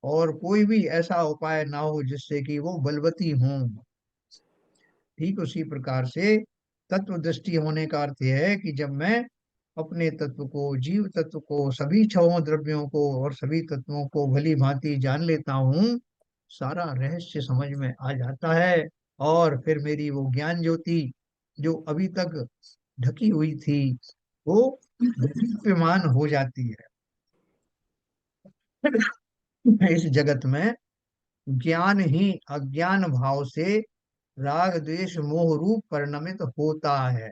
और कोई भी ऐसा उपाय ना हो जिससे कि वो बलवती हों। ठीक उसी प्रकार से तत्व दृष्टि होने का अर्थ यह है कि जब मैं अपने तत्व को, जीव तत्व को, सभी छहों द्रव्यों को और सभी तत्वों को भली भांति जान लेता हूँ, सारा रहस्य समझ में आ जाता है। और फिर मेरी वो ज्ञान ज्योति जो अभी तक ढकी हुई थी, वो दीप्यमान हो जाती है। इस जगत में ज्ञान ही अज्ञान भाव से राग द्वेष मोह रूप परिणमित होता है।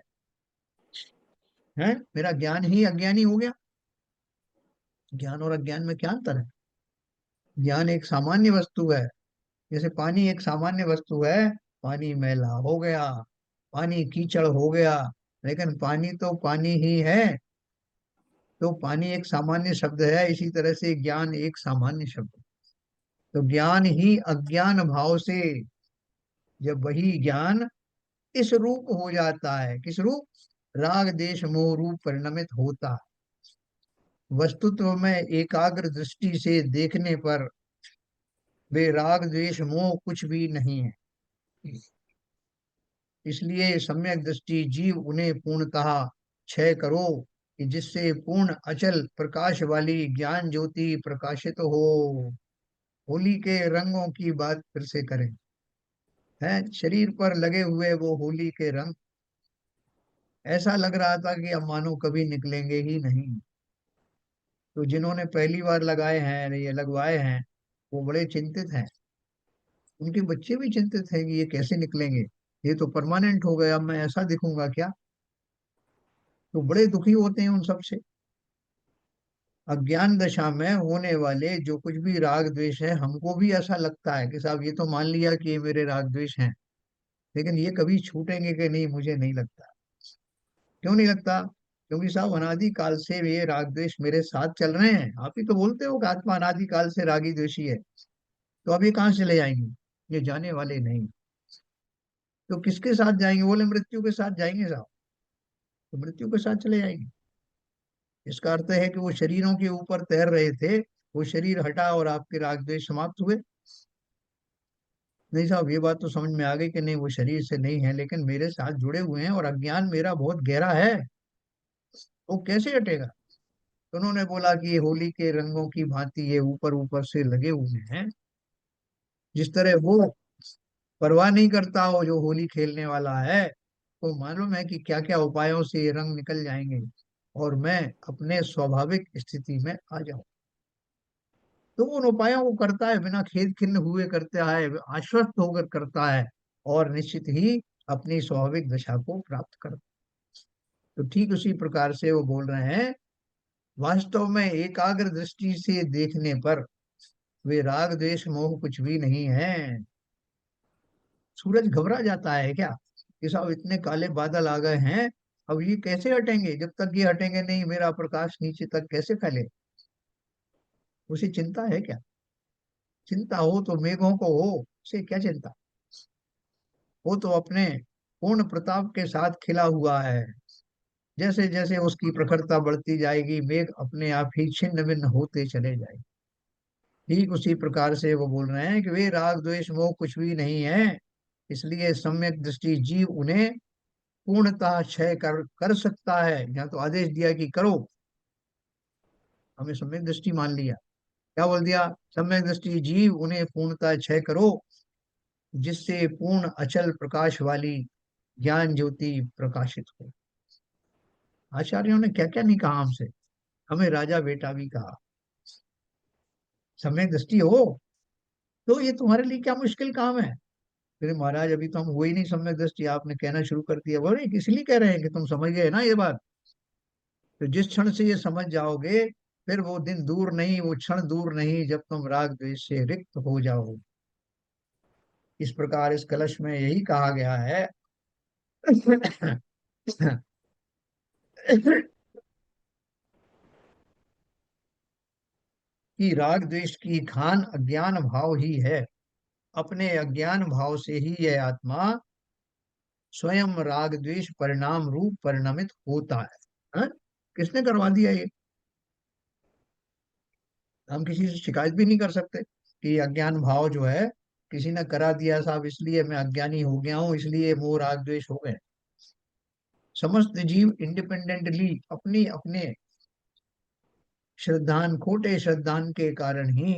मेरा ज्ञान ही अज्ञानी हो गया। ज्ञान और अज्ञान में क्या अंतर है? ज्ञान एक सामान्य वस्तु है, जैसे पानी एक सामान्य वस्तु है। पानी मैला हो गया, पानी कीचड़ हो गया, लेकिन पानी तो पानी ही है। तो पानी एक सामान्य शब्द है, इसी तरह से ज्ञान एक सामान्य शब्द है। तो ज्ञान ही अज्ञान भाव से, जब वही ज्ञान इस रूप हो जाता है, किस रूप? राग देश मोह रूप परिणमित होता है। वस्तुत्व में एकाग्र दृष्टि से देखने पर वे राग द्वेष मोह कुछ भी नहीं है। इसलिए सम्यक दृष्टि जीव उन्हें पूर्णतः क्षय करो, कि जिससे पूर्ण अचल प्रकाश वाली ज्ञान ज्योति प्रकाशित हो। होली के रंगों की बात फिर से करें। है शरीर पर लगे हुए वो होली के रंग, ऐसा लग रहा था कि अब मानो कभी निकलेंगे ही नहीं। तो जिन्होंने पहली बार लगाए हैं, ये लगवाए हैं, वो बड़े चिंतित हैं। उनके बच्चे भी चिंतित हैं कि ये कैसे निकलेंगे, ये तो परमानेंट हो गया, अब मैं ऐसा दिखूंगा क्या। तो बड़े दुखी होते हैं उन सब से। अज्ञान दशा में होने वाले जो कुछ भी राग द्वेष है, हमको भी ऐसा लगता है कि साहब ये तो मान लिया कि ये मेरे राग द्वेष हैं, लेकिन ये कभी छूटेंगे कि नहीं, मुझे नहीं लगता। क्यों नहीं लगता? क्योंकि साहब अनादि काल से ये राग द्वेष मेरे साथ चल रहे हैं। आप ही तो बोलते हो कि आत्मा अनादि काल से रागी द्वेषी है। तो अब ये कहाँ से चले जाएंगे? ये जाने वाले नहीं। तो किसके साथ जाएंगे? बोले मृत्यु के साथ जाएंगे साहब। तो मृत्यु के साथ चले जाएंगे। इसका अर्थ है कि वो शरीरों के ऊपर तैर रहे थे, वो शरीर हटा और आपके राग द्वेष समाप्त हुए। नहीं साहब, ये बात तो समझ में आ गई कि नहीं, वो शरीर से नहीं है, लेकिन मेरे साथ जुड़े हुए हैं और अज्ञान मेरा बहुत गहरा है, वो कैसे हटेगा? तो उन्होंने बोला कि ये होली के रंगों की भांति ये ऊपर ऊपर से लगे हुए हैं। जिस तरह वो परवाह नहीं करता हो जो होली खेलने वाला है, तो मालूम है कि क्या क्या उपायों से ये रंग निकल जाएंगे और मैं अपने स्वाभाविक स्थिति में आ जाऊं। तो उन उपायों को करता है, बिना खेद खिन्न हुए करता है, आश्वस्त होकर करता है, और निश्चित ही अपनी स्वाभाविक दशा को प्राप्त करता है। तो ठीक उसी प्रकार से वो बोल रहे हैं, वास्तव में एकाग्र दृष्टि से देखने पर वे राग द्वेष मोह कुछ भी नहीं है। सूरज घबरा जाता है क्या कि साहब इतने काले बादल आ गए हैं, अब ये कैसे हटेंगे? जब तक ये हटेंगे नहीं, मेरा प्रकाश नीचे तक कैसे फैले? उसे चिंता है क्या? चिंता हो तो मेघों को हो, उसे क्या चिंता? वो तो अपने पूर्ण प्रताप के साथ खिला हुआ है। जैसे जैसे उसकी प्रखरता बढ़ती जाएगी, मेघ अपने आप ही छिन्न भिन्न होते चले जाएंगे। ठीक उसी प्रकार से वो बोल रहे हैं कि वे राग द्वेष मोह कुछ भी नहीं है। इसलिए सम्यक दृष्टि जीव उन्हें पूर्णतः क्षय कर सकता है। यहाँ तो आदेश दिया कि करो, हमें सम्यक दृष्टि मान लिया। क्या बोल दिया? सम्यक दृष्टि जीव उन्हें पूर्णतः क्षय करो, जिससे पूर्ण अचल प्रकाश वाली ज्ञान ज्योति प्रकाशित हो। आचार्यों ने क्या क्या नहीं कहा हमसे, हमें राजा बेटा भी कहा। सम्यक दृष्टि हो तो ये तुम्हारे लिए क्या मुश्किल काम है? फिर महाराज अभी तो हम हुए ही नहीं सम्यक दृष्टि, आपने कहना शुरू कर दिया। बोले इसलिए कह रहे हैं कि तुम समझ गए ना ये बात। तो जिस क्षण से ये समझ जाओगे, फिर वो दिन दूर नहीं, वो क्षण दूर नहीं, जब तुम राग द्वेष से रिक्त हो जाओ। इस प्रकार इस कलश में यही कहा गया है कि राग द्वेष की खान अज्ञान भाव ही है। अपने अज्ञान भाव से ही यह आत्मा स्वयं राग द्वेष परिणाम रूप परिणमित होता है। हाँ? किसने करवा दिया ये? हम किसी से शिकायत भी नहीं कर सकते कि अज्ञान भाव जो है किसी ने करा दिया साहब, इसलिए मैं अज्ञानी हो गया हूं, इसलिए मोह राग द्वेष हो गए। समस्त जीव इंडिपेंडेंटली अपनी अपने श्रद्धान, खोटे श्रद्धान के कारण ही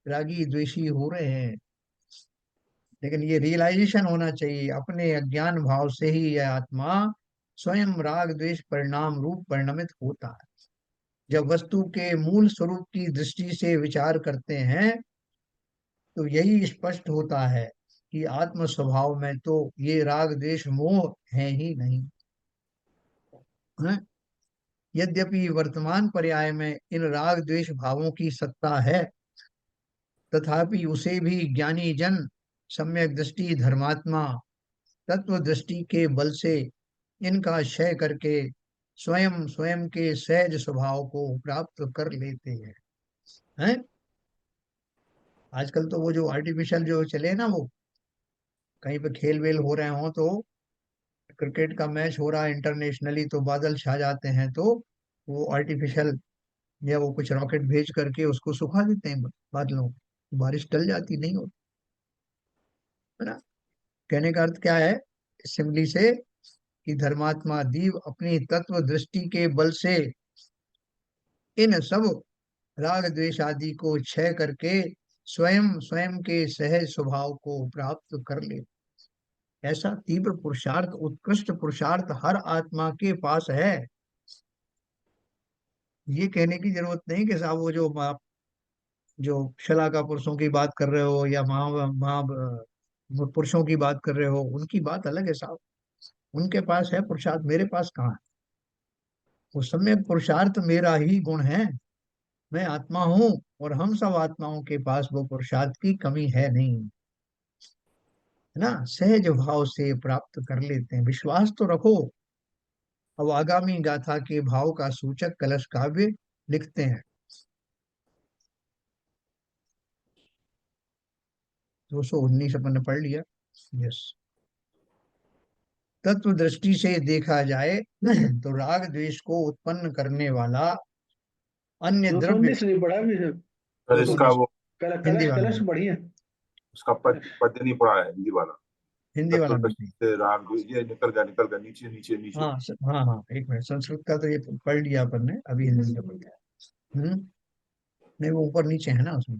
रागी द्वेषी हो रहे हैं। लेकिन ये रियलाइजेशन होना चाहिए, अपने अज्ञान भाव से ही यह आत्मा स्वयं राग द्वेष परिणाम रूप परिणमित होता है। जब वस्तु के मूल स्वरूप की दृष्टि से विचार करते हैं तो यही स्पष्ट होता है कि आत्म स्वभाव में तो ये राग द्वेष मोह है ही नहीं है? यद्यपि वर्तमान पर्याय में इन राग द्वेष भावों की सत्ता है, तथापि उसे भी ज्ञानी जन सम्यक दृष्टि धर्मात्मा तत्व दृष्टि के बल से इनका क्षय करके स्वयं स्वयं के सहज स्वभाव को प्राप्त कर लेते हैं। आजकल तो वो जो आर्टिफिशियल जो चले ना, वो कहीं पे खेल वेल हो रहे हो तो क्रिकेट का मैच हो रहा है इंटरनेशनली तो बादल छा जाते हैं, तो वो आर्टिफिशियल या वो कुछ रॉकेट भेज करके उसको सुखा देते हैं बादलों को, बारिश टल जाती नहीं होती है ना। कहने का अर्थ क्या है सिंपली से कि धर्मात्मा दीव अपनी तत्व दृष्टि के बल से इन सब राग द्वेष आदि को क्षय करके स्वयं स्वयं के सहज स्वभाव को प्राप्त कर ले। ऐसा तीव्र पुरुषार्थ उत्कृष्ट पुरुषार्थ हर आत्मा के पास है। ये कहने की जरूरत नहीं कि साहब वो जो आप जो शलाका पुरुषों की बात कर रहे हो या महा महा पुरुषों की बात कर रहे हो, उनकी बात अलग है साहब। उनके पास है पुरुषार्थ, मेरे पास कहाँ है। वो सम्यक पुरुषार्थ मेरा ही गुण है। मैं आत्मा हूँ और हम सब आत्माओं के पास वो पुरुषार्थ की कमी है नहीं, है ना। सहज भाव से प्राप्त कर लेते हैं, विश्वास तो रखो। अब आगामी गाथा के भाव का सूचक कलश काव्य लिखते हैं। 219 अपन ने पढ़ लिया। यस। तत्व दृष्टि से देखा जाए तो राग द्वेष को उत्पन्न करने वाला अन्य दो सौ द्रव्य। उन्नीस नहीं पढ़ा अभी से। सर दो सौ इसका उन्नीस वो हिंदी कलश वाला कलश में, बढ़िया। उसका पद्य नहीं पढ़ा है हिंदी वाला। हिंदी वाला तत्व में दृष्टि नहीं। से राग ये निकल गया नीचे नीचे नीचे। हाँ हाँ हाँ, एक मिनट, संस्कृत का तो ये पढ़ लिया अपन ने, अभी हिंदी का पढ़ लिया। नहीं वो ऊपर नीचे है ना उसमें।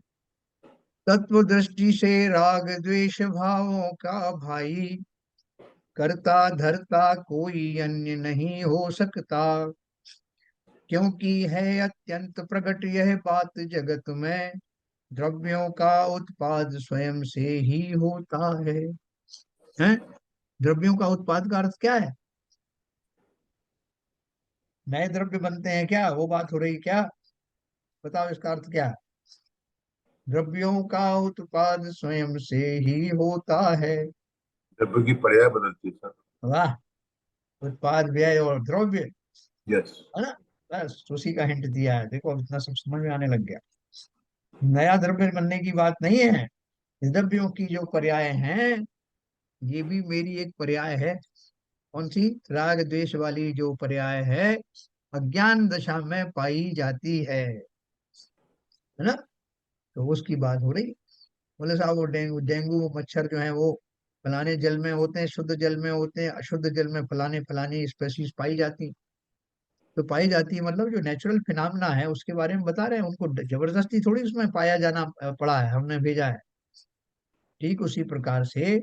तत्व दृष्टि से राग द्वेष भावों का भाई करता धरता कोई अन्य नहीं हो सकता, क्योंकि है अत्यंत प्रकट यह बात जगत में द्रव्यों का उत्पाद स्वयं से ही होता है? द्रव्यों का उत्पाद का अर्थ क्या है? नए द्रव्य बनते हैं क्या, वो बात हो रही क्या? बताओ इसका अर्थ क्या है? द्रव्यों का उत्पाद स्वयं से ही होता है। द्रव्य की पर्याय बदलती है सर। वाह। उत्पाद व्यय और द्रव्य, यस। है ना। बस उसी का हिंट दिया है, देखो अब इतना सब समझ में आने लग गया। नया द्रव्य बनने की बात नहीं है। द्रव्यों की जो पर्याय हैं, ये भी मेरी एक पर्याय है। कौन सी? राग द्वेष वाली जो पर्याय है, अज्ञान दशा में पाई जाती है ना। तो उसकी बात हो रही। बोले साहब वो डेंगू डेंगू मच्छर जो है वो फलाने जल में होते हैं, शुद्ध जल में होते हैं, अशुद्ध जल में फलाने फलानी स्पेसीज पाई जाती। तो पाई जाती है मतलब जो नेचुरल फिनोमेना है उसके बारे में बता रहे हैं, उनको जबरदस्ती थोड़ी उसमें पाया जाना पड़ा है, हमने भेजा है। ठीक उसी प्रकार से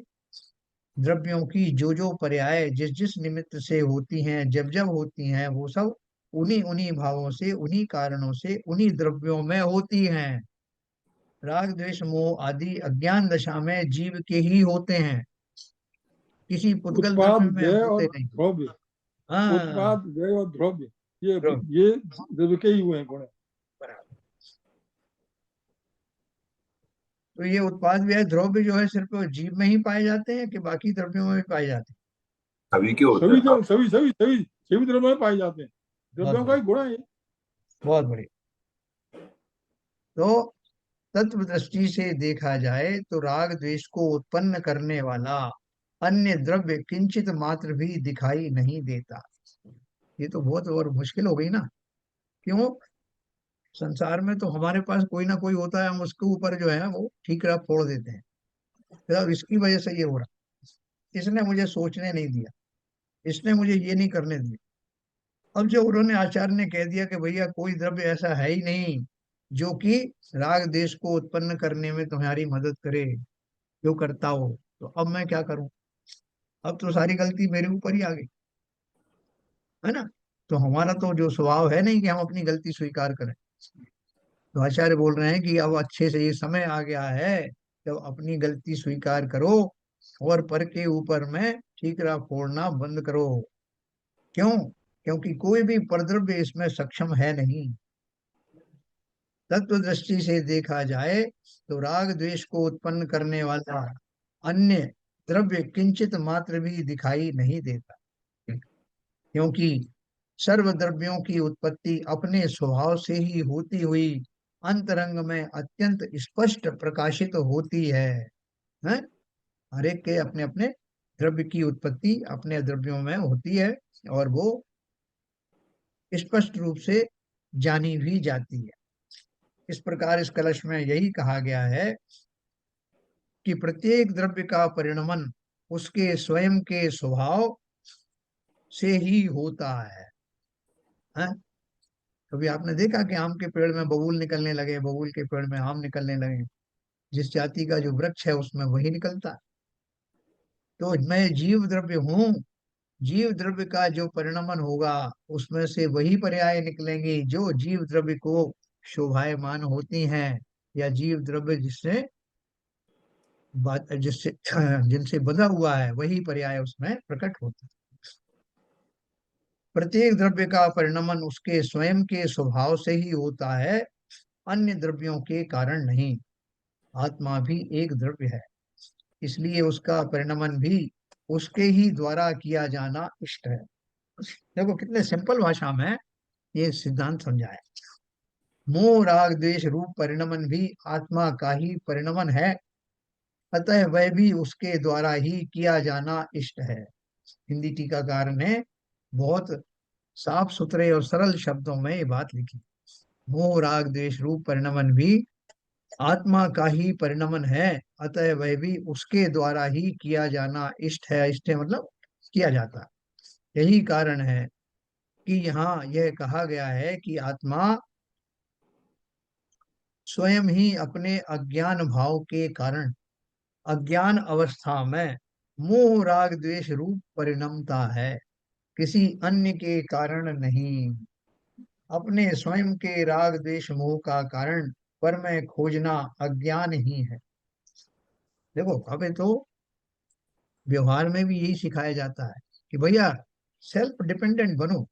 द्रव्यों की जो पर्याय जिस जिस निमित्त से होती हैं, जब जब होती हैं, वो सब उन्हीं उन्हीं भावों से, उन्हीं कारणों से, उन्हीं द्रव्यों में होती हैं। राग द्वेष मोह आदि अज्ञान दशा में जीव के ही होते हैं, किसी पुद्गल उत्पाद द्रव्य में व्यय और होते नहीं। द्रव्य। हाँ, उत्पाद व्यय और द्रव्य, ये द्रव्य, ये द्रव्य के ही हुए हैं गुण। बराबर। तो ये उत्पाद व्यय द्रव्य जो है सिर्फ जीव में ही पाए जाते हैं कि बाकी द्रव्यों में भी पाए जाते हैं? सभी के होते हैं सभी साहब। जगह सभी द्रव्यों में पाए जाते हैं। बहुत द्रव्यों का बढ़िया, ही गुण है ये। बहुत बढ़िया। तो तत्व दृष्टि से देखा जाए तो राग द्वेष को उत्पन्न करने वाला अन्य द्रव्य किंचित मात्र भी दिखाई नहीं देता। ये तो बहुत और मुश्किल हो गई ना। क्यों? संसार में तो हमारे पास कोई ना कोई होता है, हम उसके ऊपर जो है वो ठीकरा फोड़ देते हैं, मतलब इसकी वजह से ये हो रहा, इसने मुझे सोचने नहीं दिया, इसने मुझे ये नहीं करने दिया। अब जो उन्होंने आचार्य ने कह दिया कि भैया कोई द्रव्य ऐसा है ही नहीं जो कि राग देश को उत्पन्न करने में तुम्हारी मदद करे, जो करता हो, तो अब मैं क्या करूं? अब तो सारी गलती मेरे ऊपर ही आ गई। है ना। तो हमारा तो जो स्वभाव है नहीं कि हम अपनी गलती स्वीकार करें। तो आचार्य बोल रहे हैं कि अब अच्छे से ये समय आ गया है, जब अपनी गलती स्वीकार करो और पर के ऊपर में ठीकरा फोड़ना बंद करो। क्यों? क्योंकि कोई भी परद्रव्य इसमें सक्षम है नहीं। तत्व दृष्टि से देखा जाए तो राग द्वेष को उत्पन्न करने वाला अन्य द्रव्य किंचित मात्र भी दिखाई नहीं देता, क्योंकि सर्व द्रव्यों की उत्पत्ति अपने स्वभाव से ही होती हुई अंतरंग में अत्यंत स्पष्ट प्रकाशित होती है? हर एक के अपने अपने द्रव्य की उत्पत्ति अपने द्रव्यों में होती है, और वो स्पष्ट रूप से जानी भी जाती है। इस प्रकार इस कलश में यही कहा गया है कि प्रत्येक द्रव्य का परिणमन उसके स्वयं के स्वभाव से ही होता है? कभी आपने देखा कि आम के पेड़ में बबूल निकलने लगे, बबूल के पेड़ में आम निकलने लगे? जिस जाति का जो वृक्ष है उसमें वही निकलता है। तो मैं जीव द्रव्य हूँ, जीव द्रव्य का जो परिणमन होगा उसमें से वही पर्याय निकलेंगे जो जीव द्रव्य को शोभायमान होती हैं, या जीव द्रव्य जिससे जिनसे बंधा हुआ है वही पर्याय उसमें प्रकट होता है। प्रत्येक द्रव्य का परिणमन उसके स्वयं के स्वभाव से ही होता है, अन्य द्रव्यों के कारण नहीं। आत्मा भी एक द्रव्य है, इसलिए उसका परिणमन भी उसके ही द्वारा किया जाना इष्ट है। देखो कितने सिंपल भाषा में ये सिद्धांत समझाया। मोह राग द्वेष रूप परिणमन भी आत्मा का ही परिणमन है, अतः वह भी उसके द्वारा ही किया जाना इष्ट है। हिंदी टीकाकार ने बहुत साफ सुथरे और सरल शब्दों में ये बात लिखी। मोह राग द्वेष रूप परिणमन भी आत्मा का ही परिणमन है, अतः वह भी उसके द्वारा ही किया जाना इष्ट है। इष्ट है मतलब किया जाता है। यही कारण है कि यहाँ यह कहा गया है कि आत्मा स्वयं ही अपने अज्ञान भाव के कारण अज्ञान अवस्था में मोह राग द्वेष रूप परिणमता है, किसी अन्य के कारण नहीं। अपने स्वयं के राग द्वेष मोह का कारण पर में खोजना अज्ञान ही है। देखो अबे तो व्यवहार में भी यही सिखाया जाता है कि भैया सेल्फ डिपेंडेंट बनो,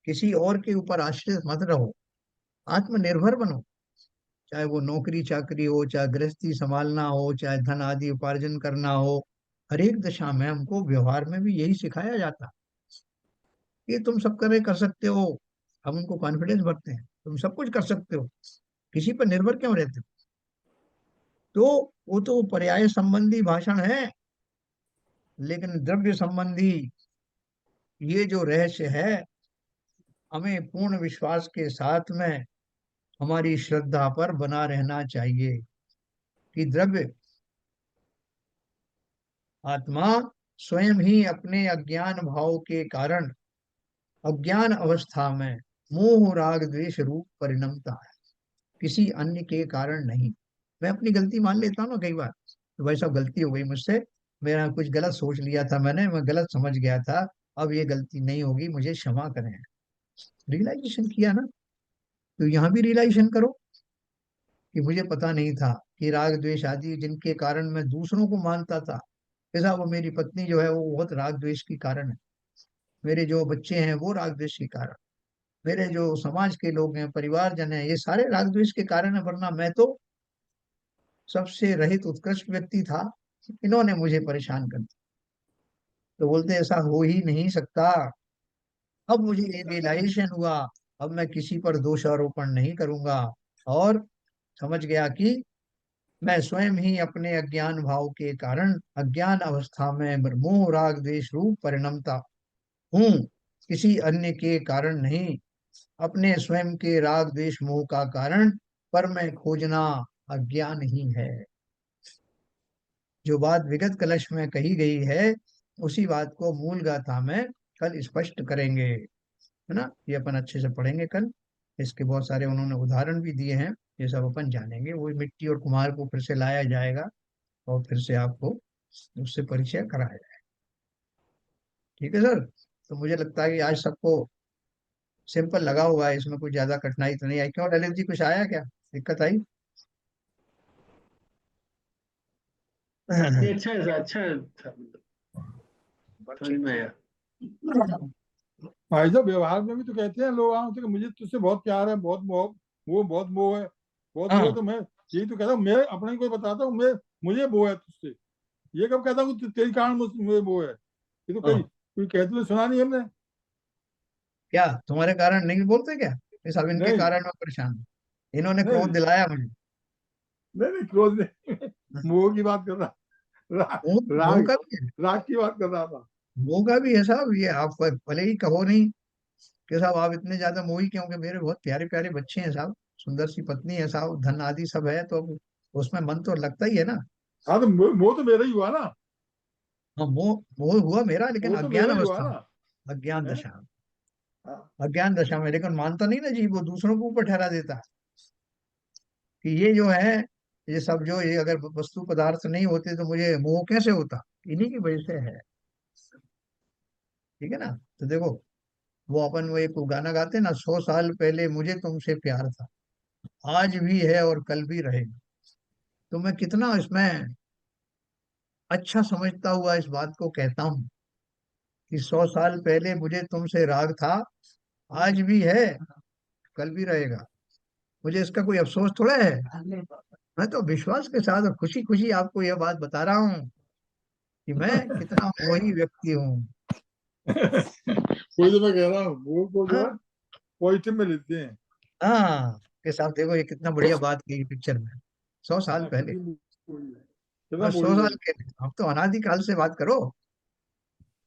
किसी और के ऊपर आश्रित मत रहो, आत्मनिर्भर बनो। चाहे वो नौकरी चाकरी हो, चाहे गृहस्थी संभालना हो, चाहे धन आदि उपार्जन करना हो, हर एक दशा में हमको व्यवहार में भी यही सिखाया जाता है कि तुम सब कर सकते हो। हम उनको कॉन्फिडेंस भरते हैं, तुम सब कुछ कर सकते हो, किसी पर निर्भर क्यों रहते हो? तो वो तो पर्याय संबंधी भाषण है, लेकिन द्रव्य संबंधी ये जो रहस्य है, हमें पूर्ण विश्वास के साथ में हमारी श्रद्धा पर बना रहना चाहिए कि द्रव्य आत्मा स्वयं ही अपने अज्ञान भाव के कारण अज्ञान अवस्था में मोह राग द्वेष रूप परिणमता है, किसी अन्य के कारण नहीं। मैं अपनी गलती मान लेता हूँ ना कई बार, तो भाई साहब गलती हो गई मुझसे, मेरा कुछ गलत सोच लिया था मैंने, मैं गलत समझ गया था, अब ये गलती नहीं होगी, मुझे क्षमा करें। रियलाइजेशन किया ना? तो यहाँ भी रियलाइजेशन करो कि मुझे पता नहीं था कि राग द्वेष आदि जिनके कारण मैं दूसरों को मानता था, ऐसा वो मेरी पत्नी जो है वो बहुत राग द्वेष की कारण है, मेरे जो बच्चे हैं वो राग द्वेष के कारण, मेरे जो समाज के लोग हैं परिवारजन है ये सारे राग द्वेष के कारण है, वरना मैं तो सबसे रहित उत्कृष्ट व्यक्ति था, इन्होंने मुझे परेशान कर दिया। तो बोलते ऐसा हो ही नहीं सकता। अब मुझे ये रियलाइजेशन हुआ, अब मैं किसी पर दोषारोपण नहीं करूंगा, और समझ गया कि मैं स्वयं ही अपने अज्ञान भाव के कारण अज्ञान अवस्था में मोह राग द्वेष रूप परिणमता हूँ, किसी अन्य के कारण नहीं। अपने स्वयं के राग द्वेष मोह का कारण पर में खोजना अज्ञान ही है। जो बात विगत कलश में कही गई है उसी बात को मूल गाथा में कल स्पष्ट करेंगे, है ना। ये अपन अच्छे से पढ़ेंगे कल। इसके बहुत सारे उन्होंने उदाहरण भी दिए हैं, ये सब अपन जानेंगे। वो मिट्टी और कुम्हार को फिर से लाया जाएगा और फिर से आपको उससे परिचय कराया जाएगा। ठीक है सर। तो मुझे लगता है कि आज सबको सिंपल लगा हुआ है, इसमें कुछ ज्यादा कठिनाई तो नहीं आई। क्यों ललित जी, कुछ आया क्या, दिक्कत आई? ये अच्छा है, अच्छा था, समझ में आया। भाई साहब व्यवहार में भी तो कहते हैं लोग आम से कि मुझे तुझसे बहुत प्यार है, बहुत मोह, वो बहुत मोह है, बहुत मोह है, हाँ तो मैं यही तो कहता हूँ, मैं अपने को बताता हूँ, मैं मुझे मोह है तुझसे। ये कब कहता हूँ कि तेरे कारण मुझे मोह है? ये तो कहीं हाँ, कोई कहते तो सुना नहीं हमने। क्या तुम्हारे कारण नहीं बोलते क्या? इस अब इनके नहीं कारण मैं परेशान हूँ, इन्होंने क्रोध नहीं दिलाया मुझे। नहीं नहीं, क्रोध नहीं, मोह की बात कर रहा, मुंह मुंह राग, का भी है, राग की बात कर रहा था। मुंह का भी है साहब। ये आप भले ही कहो नहीं कि साहब आप इतने ज्यादा मोही क्यों, कि मेरे बहुत प्यारे प्यारे बच्चे हैं साहब, सुंदर सी पत्नी है साहब, धन आदि सब है, तो अब उसमें मन तो लगता ही है ना। हाँ तो मोह तो मेरा ही हुआ ना, हाँ, मोह मोह हुआ मेरा, लेकिन मोह तो अज्ञान मेरा ही हुआ अवस्था ना। में, अज्ञान है? दशा में, हाँ। अज्ञान दशा में। लेकिन मानता नहीं ना जी, वो दूसरों के ऊपर ठहरा देता है कि ये जो है, ये सब जो, ये अगर वस्तु पदार्थ नहीं होते तो मुझे मोह कैसे होता, इन्हीं की वजह से है। ठीक है ना? तो देखो, वो अपन वो एक गाना गाते हैं ना, 100 साल पहले मुझे तुमसे प्यार था, आज भी है और कल भी रहेगा। तो मैं कितना इसमें अच्छा समझता हुआ इस बात को कहता हूँ कि 100 साल पहले मुझे तुमसे राग था, आज भी है, कल भी रहेगा। मुझे इसका कोई अफसोस थोड़ा है। मैं तो विश्वास के साथ और खुशी खुशी आपको यह बात बता रहा हूँ कि मैं कितना मोही व्यक्ति हूँ। वही तो मैं कह रहा हूँ, मोह को जो है हाँ पॉजिटिव में लेते हैं। हाँ, के साथ देखो ये कितना बढ़िया बात की पिक्चर में, 100 साल हाँ पहले। कितनी मोही है, कितना हाँ, सौ मोही है साल वो। के, अब तो अनादिकाल से बात करो।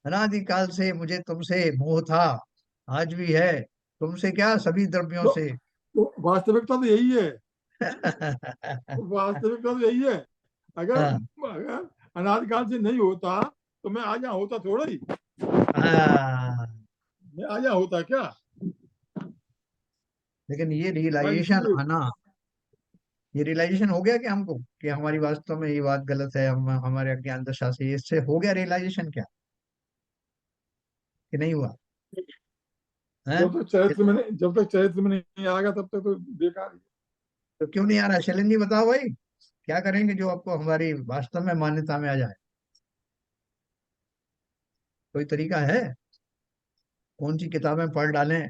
अनादिकाल से मुझे तुमसे मोह था, आज भी है, तुमसे क्या सभी द्रव्यों तो, से। तो वास्तविकता तो यही है, वास्तविकता तो यही है। अगर हाँ अगर अनादिकाल से नहीं होता तो मैं आज यहाँ होता थोड़ा ही, हाँ, मैं आज यहाँ होता क्या? लेकिन ये मैं रियलाइजेशन इसलिए, आना, ये रियलाइजेशन हो गया कि हमको, कि हमारी वास्तव में ये बात गलत है, हम हमारे अज्ञान दशा से, इससे हो गया रियलाइजेशन क्या, कि नहीं हुआ है? जब तक चरित्र में नहीं आएगा तब तक तो बेकार ही तो क्यों नहीं आ रहा शैलेंद्र जी, बताओ भाई, क्या करेंगे जो आपको हमारी वास्तव में मान्यता में आ जाए? कोई तरीका है? कौन सी किताबें पढ़ डालें,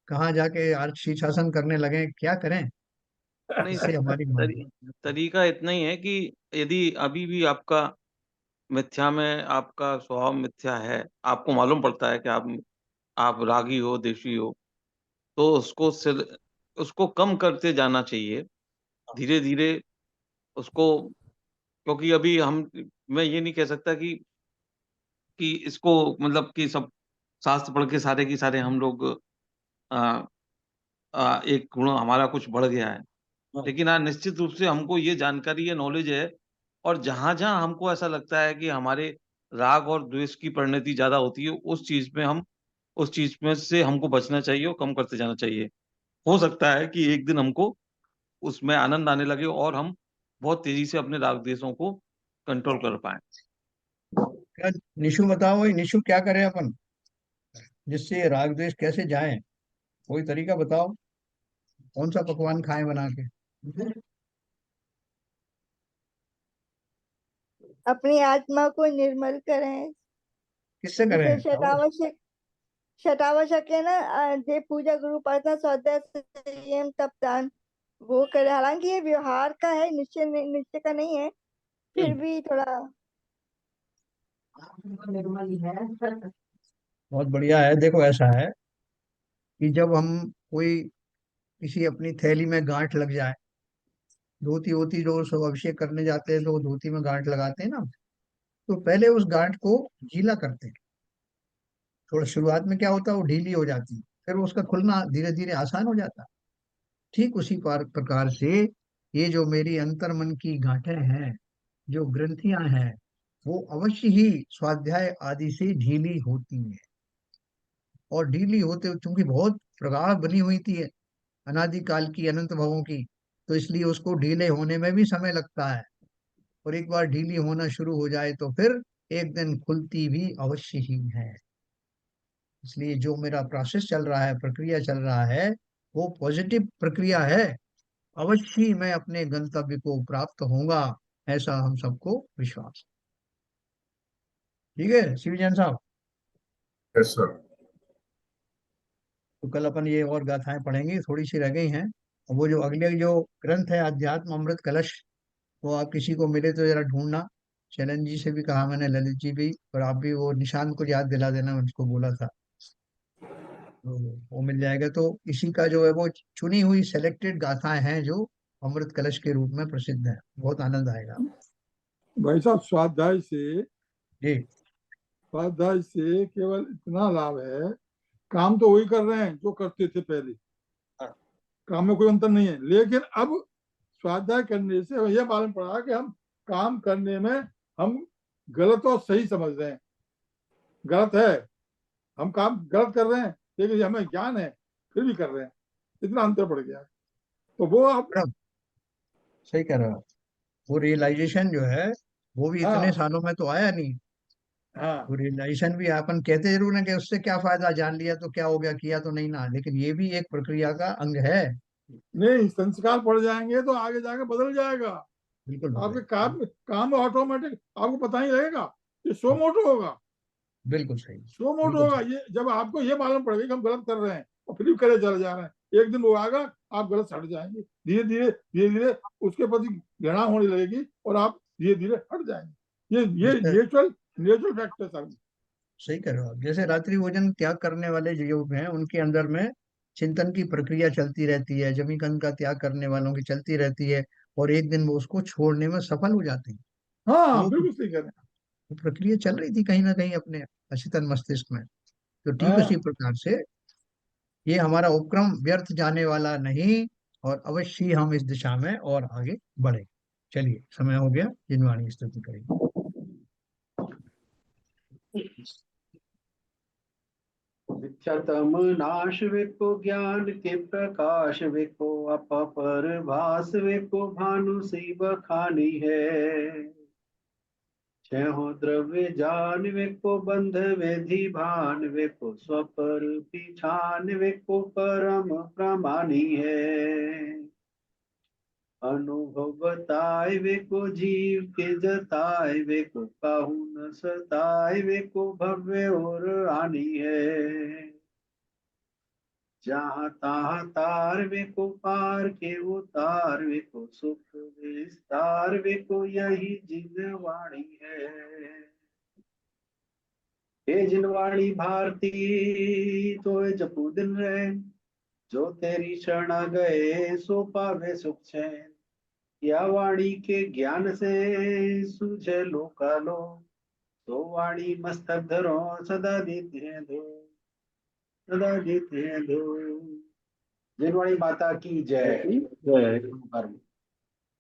कहाँ जाके शीर्षासन करने लगे, क्या करें नहीं, जिससे हमारी मान। तरीका इतना ही है कि यदि अभी भी आपका मिथ्या में आपका स्वभाव मिथ्या है, आपको मालूम पड़ता है कि आप रागी हो, देशी हो, तो उसको कम करते जाना चाहिए, धीरे-धीरे उसको। क्योंकि अभी हम मैं ये नहीं कह सकता कि इसको मतलब कि सब शास्त्र पढ़ के सारे के सारे हम लोग अ एक गुण हमारा कुछ बढ़ गया है। हाँ, लेकिन हाँ, निश्चित रूप से हमको ये जानकारी या नॉलेज है, और जहाँ-जहाँ हमको ऐसा लगता है कि हमारे राग और द्वेष की परिणति ज़्यादा होती है, उस चीज़ में से हमको बचना चाहिए और कम करते जाना चाहिए। हो सकता है कि एक दिन हमको उसमें आनंद आने लगे और हम बहुत तेज़ी से अपने राग द्वेषों को कंट्रोल कर पाएँ। क्या निशु बताओ भाई, निशु क्या करें अपन, जिससे ये राग द्वेष कैसे जाए? कोई तरीका बताओ, कौन सा पकवान खाएं बना के? अपनी आत्मा को निर्मल करें। किससे जैसे करें बताओ? शतावशक है ना, जे पूजा गुरु प्रार्थना स्वाध्याय संयम तप दान, वो करे। हालांकि ये व्यवहार का है, निश्चय का नहीं है, फिर हम्म, भी थोड़ा। बहुत बढ़िया है। देखो ऐसा है कि जब हम कोई किसी अपनी थैली में गांठ लग जाए, धोती होती जो सब अभिषेक करने जाते हैं तो वो धोती में गांठ लगाते हैं ना, तो पहले उस गांठ को गीला करते हैं। थोड़ा शुरुआत में क्या होता है, वो ढीली हो जाती है, फिर उसका खुलना धीरे धीरे आसान हो जाता है। ठीक उसी प्रकार से ये जो मेरी अंतर मन की गांठें हैं, जो ग्रंथियां हैं, वो अवश्य ही स्वाध्याय आदि से ढीली होती हैं। और ढीली होते चूंकि बहुत प्रगाढ़ बनी हुई थी अनादिकाल की, अनंत भवों की, तो इसलिए उसको ढीले होने में भी समय लगता है। और एक बार ढीली होना शुरू हो जाए तो फिर एक दिन खुलती भी अवश्य ही है। इसलिए जो मेरा प्रोसेस चल रहा है, प्रक्रिया चल रहा है, वो पॉजिटिव प्रक्रिया है। अवश्य ही मैं अपने गंतव्य को प्राप्त होऊंगा, ऐसा हम सबको विश्वास है। ठीक है शिवजैन साहब। Yes sir. तो कल अपन ये और गाथाएं पढ़ेंगे, थोड़ी सी रह गई हैं। और वो जो अगले जो ग्रंथ है अध्यात्म अमृत कलश, वो आप किसी को मिले तो जरा ढूंढना। चैलेंज जी से भी कहा मैंने, ललित जी भी, और आप भी वो निशांत को याद दिला देना, मैं उसको बोला था। तो वो मिल जाएगा। तो इसी का जो है वो चुनी हुई सेलेक्टेड गाथाएं हैं जो अमृत कलश के रूप में प्रसिद्ध है। बहुत आनंद आएगा। भाई साहब, जी स्वाध्याय से केवल इतना लाभ है, काम तो वही कर रहे हैं जो करते थे पहले, काम में कोई अंतर नहीं है। लेकिन अब स्वाध्याय करने से हमें यह मालूम पड़ा कि हम काम करने में हम गलत और सही समझ रहे हैं। गलत है, हम काम गलत कर रहे हैं, लेकिन हमें ज्ञान है फिर भी कर रहे हैं। इतना अंतर पड़ गया। तो वो आप, बराबर, सही कह रहे हो। वो रियलाइजेशन जो है वो भी इतने हाँ सालों में तो आया नहीं। हाँ, वो रियलाइजेशन भी अपन कहते जरूर है कि उससे क्या फायदा, जान लिया तो क्या हो गया, किया तो नहीं ना, लेकिन ये भी एक प्रक्रिया का अंग है। नहीं संस्कार पड़ जाएंगे तो आगे जाके बदल जाएगा। बिल्कुल आपके बदलेगा। काम ऑटोमेटिक आपको पता ही लगेगा। ये सो मोटो होगा, बिल्कुल सही। सो मोटो बिल्कुल होगा। सही। ये जब आपको ये मालूम पड़ेगा कि हम गलत कर रहे हैं और फिर भी करे चले जा रहे हैं, एक दिन वो आएगा, आप गलत हट जाएंगे। धीरे धीरे उसके प्रति घृणा होने लगेगी और आप धीरे धीरे हट जाएंगे। ये जैसे नेचुरल नेचुरल फैक्टर सर। सही कह रहे हो आप। जैसे रात्रि भोजन त्याग करने वाले जो लोग हैं उनके अंदर में चिंतन की प्रक्रिया चलती रहती है, जमी कंद का त्याग करने वालों की चलती रहती है, और एक दिन वो उसको छोड़ने में सफल हो जाते हैं। तो हाँ वो बिल्कुल सही कह रहे वो प्रक्रिया चल रही थी कहीं ना कहीं अपने अचेतन मस्तिष्क में। तो हैं। ठीक उसी हाँ प्रकार से ये हमारा उपक्रम व्यर्थ जाने वाला नहीं, और अवश्य ही हम इस दिशा में और आगे बढ़े। चलिए समय हो गया, जिनवाणी स्तुति करेंगे। मिथ्यातम नाश वेको ज्ञान के प्रकाश वेको अपर भास वेको भानु सी बखानी है। छहो द्रव्य जान वेको बंध वेधि भान वेको स्वपर पिछान वेको परम प्रमानी है। अनुभव बताए वेको जीव के जताए वेको काहू न सताए वेको भव्य और आनी है। जहाँ तहाँ तार वेको पार के उतार वेको सुख विस्तार वेको यही जिनवाणी है। हे जिनवाणी भारती तो जपू दिन रहे, जो तेरी शरण गए सो पावे सुख चैन। या वाणी के ज्ञान से सूझे लोकालो, तो वाणी मस्तक धरो सदा देते हैं धो, सदा देते हैं धो। जिनवाणी माता की जय। जय।